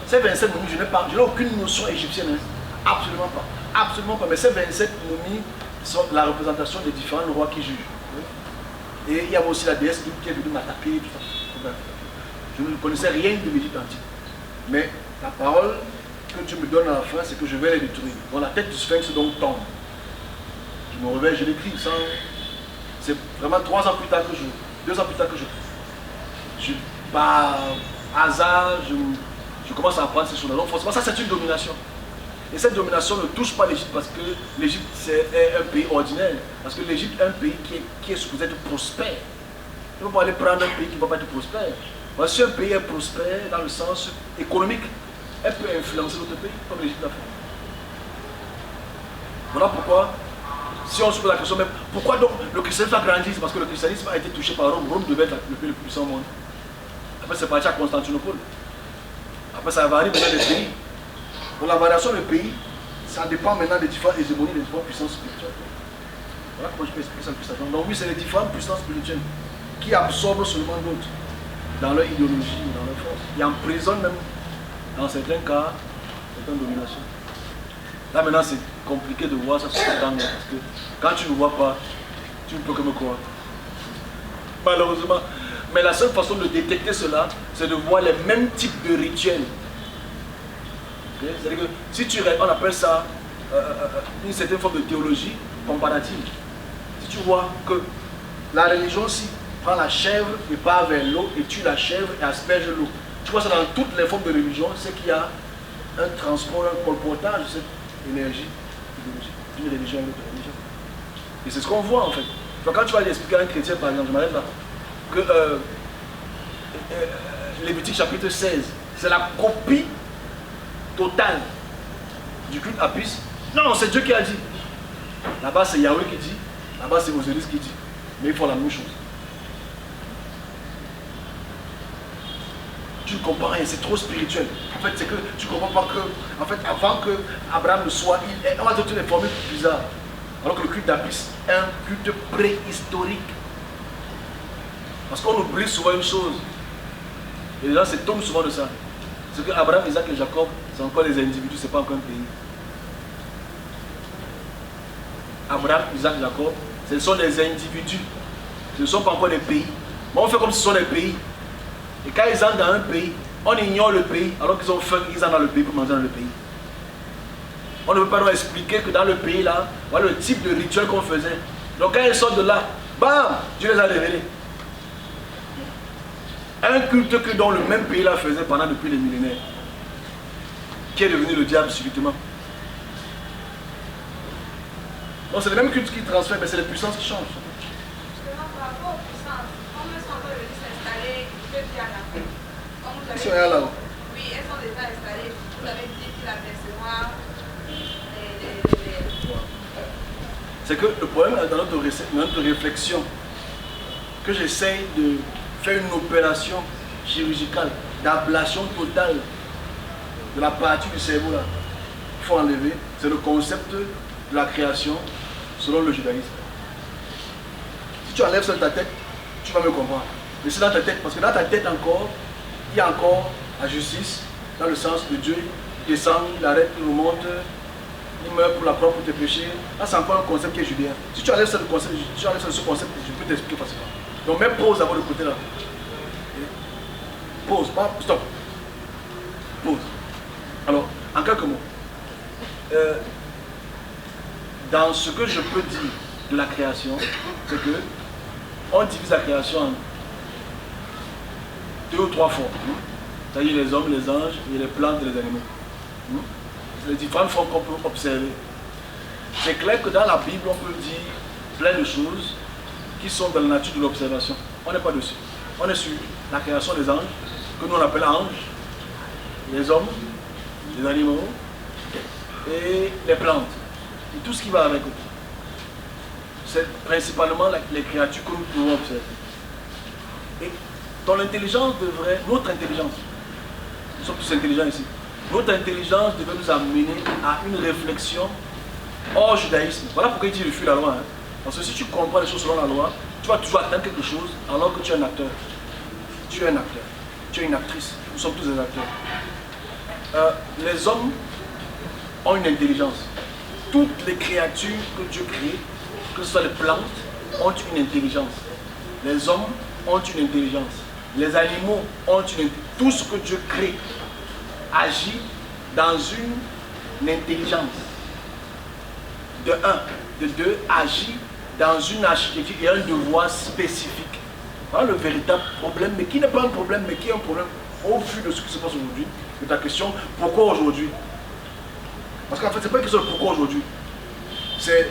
Ces 27 momies, je n'ai aucune notion égyptienne, hein. Absolument pas. Absolument pas. Mais ces 27 momies sont la représentation des différents rois qui jugent. Et il y avait aussi la déesse qui est venue m'attaquer, tout ça. Je ne connaissais rien de l'Égypte antique. Mais la parole que tu me donnes à la fin, c'est que je vais les détruire. Bon, la tête du sphinx donc tombe. Je me réveille, je l'écris sans... C'est vraiment 2 ans plus tard que je par hasard, je commence à apprendre ces choses-là. Donc forcément, ça c'est une domination. Et cette domination ne touche pas l'Égypte parce que l'Égypte c'est un pays ordinaire. Parce que l'Égypte est un pays qui est supposé être prospère. Il ne faut pas aller prendre un pays qui ne va pas être prospère. Parce que si un pays est prospère dans le sens économique, elle peut influencer l'autre pays, comme l'Égypte l'a fait. Voilà pourquoi, si on se pose la question même, pourquoi donc le christianisme a grandi? C'est parce que le christianisme a été touché par Rome. Rome devait être le pays le plus puissant au monde. Après c'est parti à Constantinople. Après ça varie dans les pays. Donc la variation des pays, ça dépend maintenant des différentes hégémonies, des différentes puissances spirituelles. Voilà comment je peux expliquer ça plus simplement. Donc oui, c'est les différentes puissances spirituelles qui absorbent seulement d'autres dans leur idéologie, dans leur force. Ils emprisonnent même, dans certains cas, certaines dominations. Là maintenant, c'est compliqué de voir ça sur cette angle, parce que quand tu ne vois pas, tu ne peux que me croire. Malheureusement. Mais la seule façon de détecter cela, c'est de voir les mêmes types de rituels. Okay? C'est-à-dire que si tu on appelle ça une certaine forme de théologie comparative. Si tu vois que la religion aussi prend la chèvre et part vers l'eau et tue la chèvre et asperge l'eau. Tu vois ça dans toutes les formes de religion, c'est qu'il y a un transport, un colportage de cette énergie d'une religion à une autre religion. Et c'est ce qu'on voit en fait. Quand tu vas expliquer à un chrétien par exemple, je m'arrête là, que Lévitique chapitre 16, c'est la copie totale du culte Apis. Non, c'est Dieu qui a dit. Là-bas c'est Yahweh qui dit, là-bas c'est Osiris qui dit. Mais ils font la même chose. Tu ne comprends rien, c'est trop spirituel. En fait, c'est que tu ne comprends pas que, en fait, avant que Abraham ne soit, on va te donner des formules bizarres. Alors que le culte d'Apis est un culte préhistorique. Parce qu'on oublie souvent une chose. Et les gens s'étonnent souvent de ça. C'est que Abraham, Isaac et Jacob, c'est encore des individus, ce n'est pas encore un pays. Abraham, Isaac, Jacob, ce sont des individus. Ce ne sont pas encore des pays. Mais on fait comme si ce sont des pays. Et quand ils entrent dans un pays, on ignore le pays, alors qu'ils ont faim, ils entrent dans le pays pour manger dans le pays. On ne peut pas leur expliquer que dans le pays là, voilà le type de rituel qu'on faisait. Donc quand ils sortent de là, bam, Dieu les a révélés. Un culte que dans le même pays là faisait pendant depuis les millénaires, qui est devenu le diable subitement. Donc c'est le même culte qui transfère, mais c'est les puissances qui changent. Justement, par rapport aux puissances, comme elles sont en train de s'installer peu bien en Afrique, comme vous avez dit, là. oui, elles sont déjà installées. Vous avez dit qu'il apercevra C'est que le problème dans notre réflexion, que j'essaye de faire une opération chirurgicale, d'ablation totale de la partie du cerveau là, qu'il faut enlever, c'est le concept de la création selon le judaïsme. Si tu enlèves ça de ta tête, tu vas me comprendre. Mais c'est dans ta tête, parce que dans ta tête encore, il y a encore la justice, dans le sens de Dieu, il descend, il arrête, il remonte, il meurt pour la croix pour tes péchés. Là, c'est encore un concept qui est judéen. Si tu enlèves ce concept, je peux t'expliquer facilement. Donc, même pause avant le côté là. Pause, pas stop. Pause. Alors, en quelques mots, dans ce que je peux dire de la création, c'est que on divise la création en 2 ou 3 formes. C'est-à-dire les hommes, les anges, et les plantes et les animaux. C'est les différentes formes qu'on peut observer. C'est clair que dans la Bible, on peut dire plein de choses qui sont dans la nature de l'observation. On n'est pas dessus. On est sur la création des anges, que nous on appelle anges, les hommes, les animaux et les plantes. Et tout ce qui va avec eux. C'est principalement les créatures que nous pouvons observer. Et dans l'intelligence devrait, notre intelligence, nous sommes tous intelligents ici, notre intelligence devrait nous amener à une réflexion hors judaïsme. Voilà pourquoi il dit il fuit la loi. Parce que si tu comprends les choses selon la loi, tu vas toujours atteindre quelque chose alors que tu es un acteur. Tu es un acteur. Tu es une actrice. Nous sommes tous des acteurs. Les hommes ont une intelligence. Toutes les créatures que Dieu crée, que ce soit les plantes, ont une intelligence. Les hommes ont une intelligence. Les animaux ont une intelligence. Tout ce que Dieu crée agit dans une intelligence. De un. De deux, agit dans une architecture et un devoir spécifique. Voilà le véritable problème, mais qui n'est pas un problème, mais qui est un problème au vu de ce qui se passe aujourd'hui. De ta question, pourquoi aujourd'hui? Parce qu'en fait, ce n'est pas une question de pourquoi aujourd'hui. C'est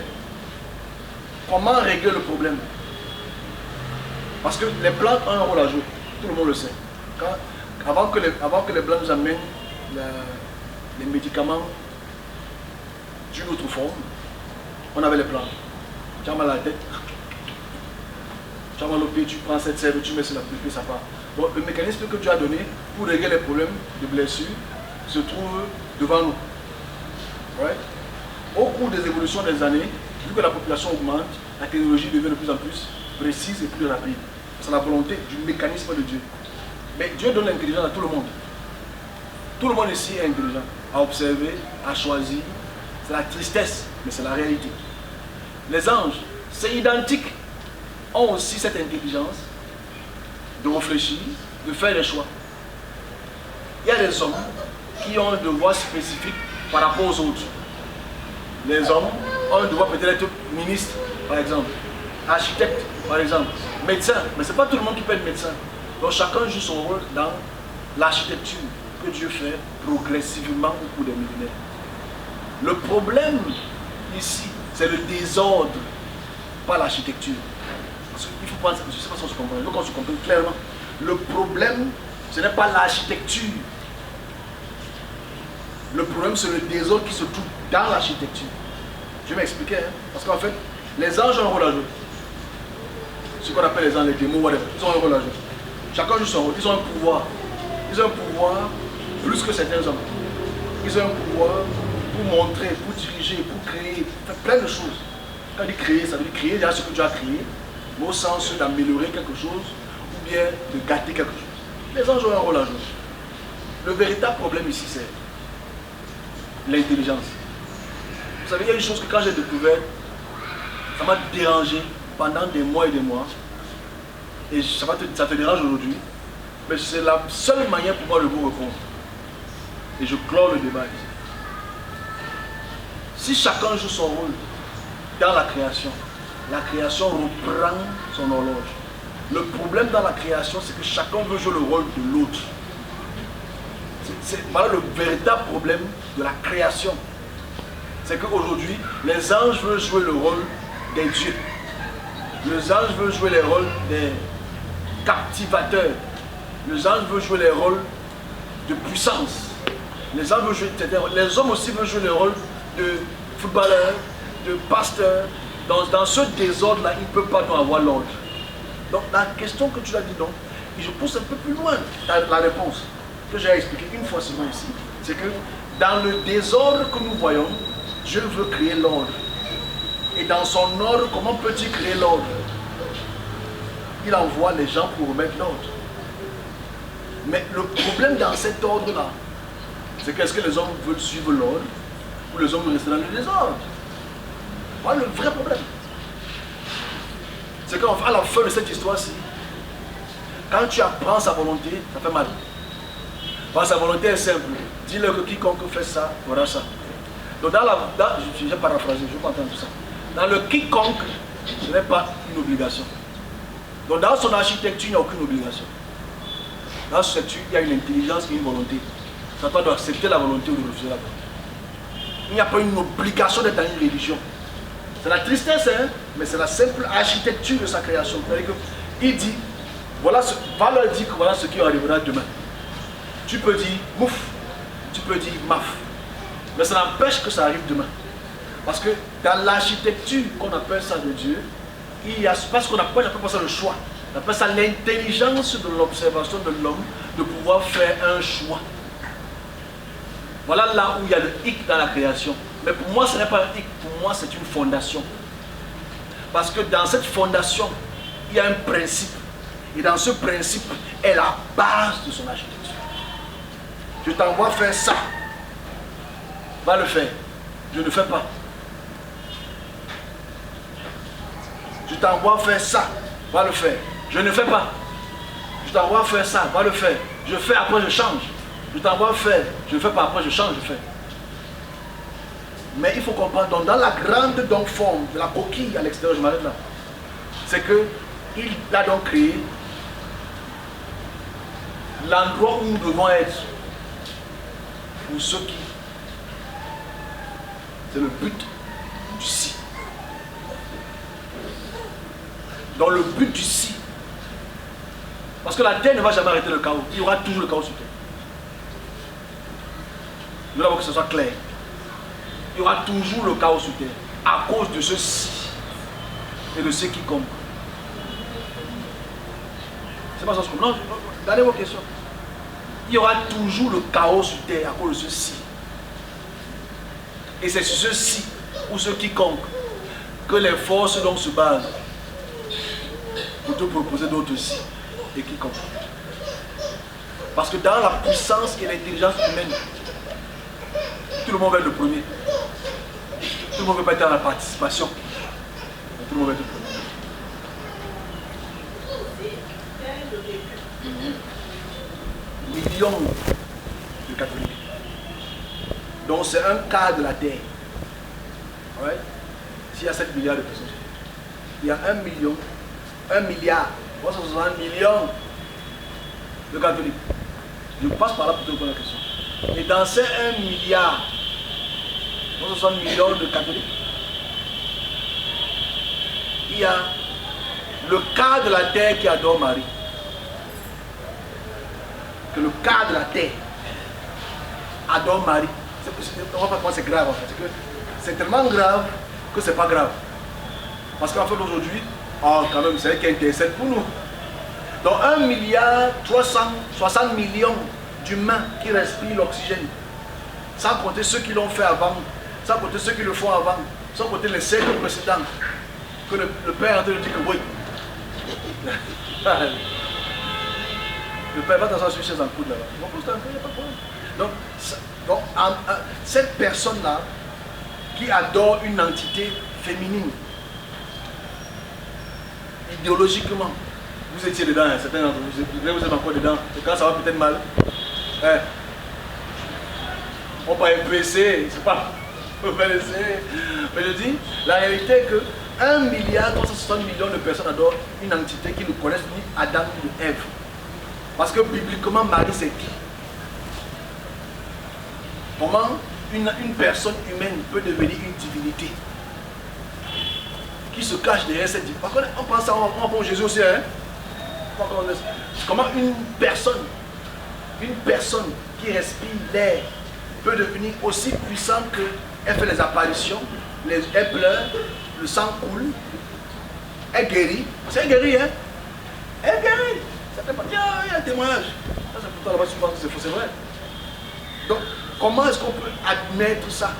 comment régler le problème. Parce que les plantes ont un rôle à jouer. Tout le monde le sait. Avant que les blancs nous amènent les médicaments d'une autre forme, on avait les plantes. Tu as mal à la tête, tu as mal au pied, tu prends cette sève, tu mets sur la pluie, ça part. Donc le mécanisme que Dieu a donné pour régler les problèmes de blessures se trouve devant nous. Ouais. Au cours des évolutions des années, vu que la population augmente, la technologie devient de plus en plus précise et plus rapide. C'est la volonté du mécanisme de Dieu. Mais Dieu donne l'intelligence à tout le monde. Tout le monde ici est intelligent, à observer, à choisir. C'est la tristesse, mais c'est la réalité. Les anges, c'est identique, ont aussi cette intelligence de réfléchir, de faire des choix. Il y a des hommes qui ont un devoir spécifique par rapport aux autres. Les hommes ont un devoir peut-être être ministre, par exemple, architecte, par exemple, médecin, mais ce n'est pas tout le monde qui peut être médecin. Donc chacun joue son rôle dans l'architecture que Dieu fait progressivement au cours des millénaires. Le problème ici, c'est le désordre, pas l'architecture. Parce qu'il faut prendre, je ne sais pas si on se comprend, il faut qu'on se comprenne clairement. Le problème, ce n'est pas l'architecture. Le problème, c'est le désordre qui se trouve dans l'architecture. Je vais m'expliquer, hein? Parce qu'en fait, les anges ont un rôle à jouer. Ce qu'on appelle les anges, les démons, whatever, ils ont un rôle à jouer. Chacun joue son rôle, ils ont un pouvoir. Ils ont un pouvoir plus que certains hommes. Ils ont un pouvoir pour montrer, pour diriger, pour créer, pour faire plein de choses. Quand on dit créer, ça veut dire créer déjà ce que tu as créé, mais au sens d'améliorer quelque chose ou bien de gâter quelque chose. Les anges ont un rôle à jouer. Le véritable problème ici, c'est l'intelligence. Vous savez, il y a une chose que quand j'ai découvert, ça m'a dérangé pendant des mois et des mois. Et ça te dérange aujourd'hui. Mais c'est la seule manière pour moi de vous répondre. Et je clore le débat ici. Si chacun joue son rôle dans la création reprend son horloge. Le problème dans la création, c'est que chacun veut jouer le rôle de l'autre. C'est voilà le véritable problème de la création. C'est qu'aujourd'hui, les anges veulent jouer le rôle des dieux. Les anges veulent jouer les rôles des captivateurs. Les anges veulent jouer les rôles de puissance. Les anges veulent jouer, les hommes aussi veulent jouer le rôle de footballeurs, de pasteurs. Dans ce désordre-là, ils ne peuvent pas avoir l'ordre. Donc la question que tu as dit, donc, et je pousse un peu plus loin la réponse que j'ai expliquée une fois seulement ici, c'est que dans le désordre que nous voyons, Dieu veut créer l'ordre. Et dans son ordre, comment peut-il créer l'ordre? Il envoie les gens pour remettre l'ordre. Mais le problème dans cet ordre-là, c'est qu'est-ce que les hommes veulent suivre l'ordre ou les hommes veulent rester dans le désordre? Voilà le vrai problème. C'est qu'à la fin de cette histoire-ci, quand tu apprends sa volonté, ça fait mal. Parce que sa volonté est simple. Dis-le que quiconque fait ça, fera ça. Donc je vais paraphraser, je ne vais pas entendre tout ça. Dans le quiconque, ce n'est pas une obligation. Donc dans son architecture, il n'y a aucune obligation. Dans son architecture, il y a une intelligence et une volonté. Ça doit accepter la volonté ou de refuser la volonté. Il n'y a pas une obligation d'être dans une religion. C'est la tristesse, hein, mais c'est la simple architecture de sa création. C'est-à-dire qu'il dit, voilà va leur dire que voilà ce qui arrivera demain. Tu peux dire mouf, tu peux dire maf. Mais ça n'empêche que ça arrive demain. Parce que dans l'architecture qu'on appelle ça de Dieu, il y a pas ce qu'on appelle ça le choix. On appelle ça l'intelligence de l'observation de l'homme de pouvoir faire un choix. Voilà là où il y a le hic dans la création. Mais pour moi, ce n'est pas un hic, pour moi, c'est une fondation. Parce que dans cette fondation, il y a un principe. Et dans ce principe est la base de son architecture. Je t'envoie faire ça. Va le faire. Je ne fais pas. Je t'envoie faire ça. Va le faire. Je ne fais pas. Je t'envoie faire ça. Va le faire. Je fais, après je change. Je t'envoie faire. Je ne fais pas, après je change, je fais. Mais il faut comprendre, donc, dans la grande forme de la coquille à l'extérieur, je m'arrête là, c'est qu'il a donc créé l'endroit où nous devons être pour ceux qui... C'est le but du si. Dans le but du si. Parce que la terre ne va jamais arrêter le chaos. Il y aura toujours le chaos sur terre. Nous avons que ce soit clair. Il y aura toujours le chaos sur terre à cause de ceci et de ceux qui comptent. C'est pas ça ce que... Non, regardez vos questions. Il y aura toujours le chaos sur terre à cause de ceci. Et c'est sur ceci ou ceux qui comptent que les forces donc se basent pour te proposer d'autres si et qui comptent. Parce que dans la puissance et l'intelligence humaine, tout le monde va être le premier. le monde ne veut pas être dans la participation. Tout le monde veut être millions de catholiques. Donc c'est un quart de la terre. Ouais. S'il y a 7 milliards de personnes, il y a 1 million, 1 milliard, 360 millions de catholiques. Je passe par là pour te répondre à la question. Et dans ces 1 milliard, 360 millions de catholiques, il y a le quart de la terre qui adore Marie. Que le quart de la terre adore Marie. On va pas comment c'est grave en fait. C'est tellement grave que c'est pas grave. Parce qu'en fait aujourd'hui, oh, quand même, c'est elle qui intercède pour nous. Donc 1 milliard 360 millions d'humains qui respirent l'oxygène. Sans compter ceux qui l'ont fait avant, sans compter ceux qui le font avant, sans compter les siècles précédents. Que le Père est en train de dire que oui. Le Père va t'asseoir sur chaise en coude là-bas. Il n'y a pas de problème. Donc cette personne-là qui adore une entité féminine, idéologiquement, vous étiez dedans, hein, certains d'entre vous êtes encore dedans, et quand ça va peut-être mal, hein, on va un peu essayer, c'est pas, on va essayer. Mais je dis, la réalité est que 1 milliard 360 millions de personnes adorent une entité qui ne connaissent ni Adam ni Ève. Parce que bibliquement, Marie c'est qui? Comment une personne humaine peut devenir une divinité qui se cache derrière cette divinité? Parce qu'on pense à on prend Jésus aussi, hein? Comment une personne qui respire l'air peut devenir aussi puissante qu'elle fait les apparitions, elle pleure, le sang coule, elle guérit. C'est guéri, hein? Elle guérit. Il y a un témoignage. Ça, c'est pourtant là-bas, tu penses que c'est faux, c'est vrai. Donc, comment est-ce qu'on peut admettre ça?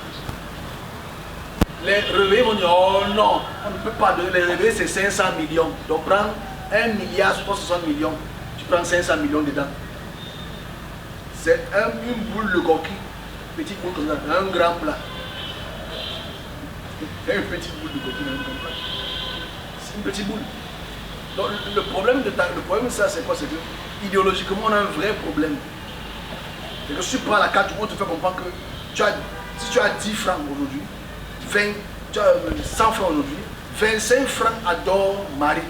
Les réveillés vont dire, oh non, on ne peut pas donner. Les réveillés, c'est 500 millions. Donc, prends 1 milliard 360 millions. Tu prends 500 millions dedans. C'est une boule de coquille. Petite boule comme ça, un grand plat. Une petite boule de coquille, un grand plat. C'est une petite boule. Donc le problème de ça, c'est quoi? C'est que idéologiquement, on a un vrai problème. C'est que si tu prends la carte, on te fait comprendre que si tu as 10 francs aujourd'hui, tu as 100 francs aujourd'hui, 25 francs adorent Marie.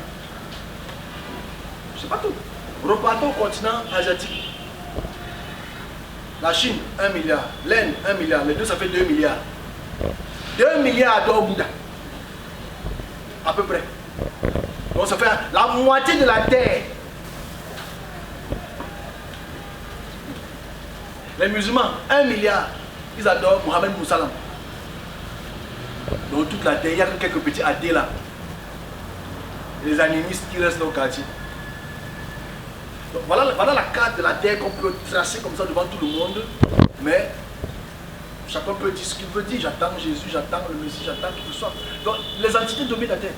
C'est pas tout. Repartons au continent asiatique. La Chine, 1 milliard. L'Inde, 1 milliard. Les deux, ça fait 2 milliards. 2 milliards adorent Bouddha. À peu près. Donc ça fait la moitié de la terre. Les musulmans, 1 milliard, ils adorent Mohamed Moussalam. Dans toute la terre, il y a quelques petits athées là. Les animistes qui restent dans le quartier. Donc voilà la carte de la terre qu'on peut tracer comme ça devant tout le monde. Mais chacun peut dire ce qu'il veut dire. J'attends Jésus, j'attends le Messie, j'attends qu'il soit. Donc les entités dominent la terre.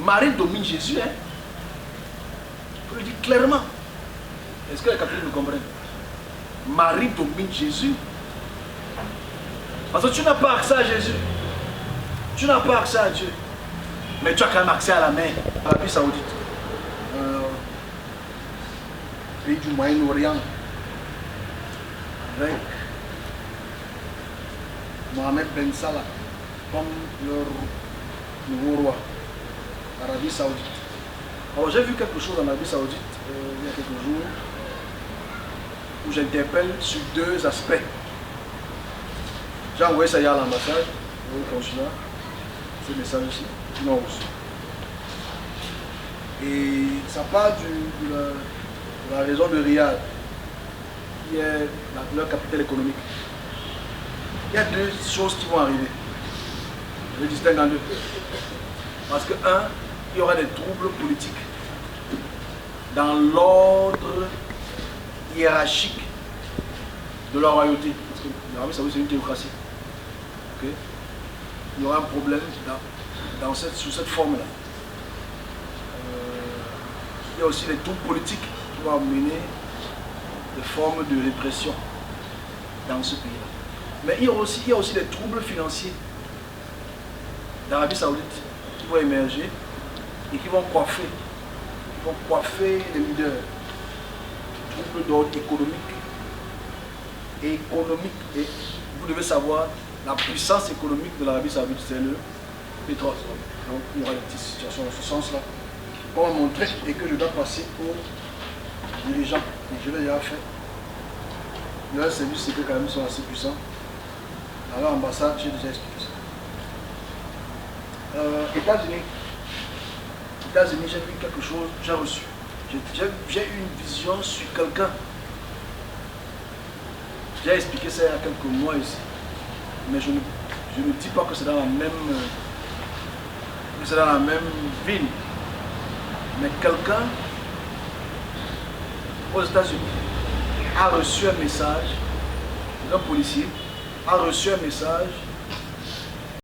Marie domine Jésus, hein. Il faut le dire clairement. Est-ce que les catholiques nous comprennent? Marie domine Jésus. Parce que tu n'as pas accès à Jésus. Tu n'as pas accès à Dieu. Mais tu as quand même accès à la mer, à l'Arabie Saoudite. Pays du Moyen-Orient. Avec Mohamed Ben Salah comme leur nouveau roi. Arabie Saoudite. Alors j'ai vu quelque chose en Arabie Saoudite il y a quelques jours où j'interpelle sur 2 aspects. J'ai envoyé ça hier à l'ambassade, au consulat, ce message ici, non reçu. Et ça part de la région de Riyad, qui est leur capitale économique. Il y a 2 choses qui vont arriver. Je les distingue en 2. Parce que, il y aura des troubles politiques dans l'ordre hiérarchique de la royauté. Parce que l'Arabie Saoudite, c'est une théocratie. Okay? Il y aura un problème sous cette forme-là. Il y a aussi les troubles politiques qui vont amener des formes de répression dans ce pays-là. Mais il y a aussi des troubles financiers d'Arabie Saoudite qui vont émerger et qui vont coiffer les leaders. Troubles d'ordre économique. Et vous devez savoir, la puissance économique de l'Arabie Saoudite, c'est le pétrole. Donc il y aura des petites situations dans ce sens-là. Pour me montrer et que je dois passer aux dirigeants. Et je l'ai déjà fait. Leurs services secrets quand même sont assez puissants. Dans l'ambassade, j'ai déjà expliqué ça. États-Unis, j'ai vu quelque chose, j'ai reçu. J'ai eu une vision sur quelqu'un. J'ai expliqué ça il y a quelques mois ici. Mais je ne dis pas que c'est dans la même ville. Mais quelqu'un aux États-Unis a reçu un message, un policier a reçu un message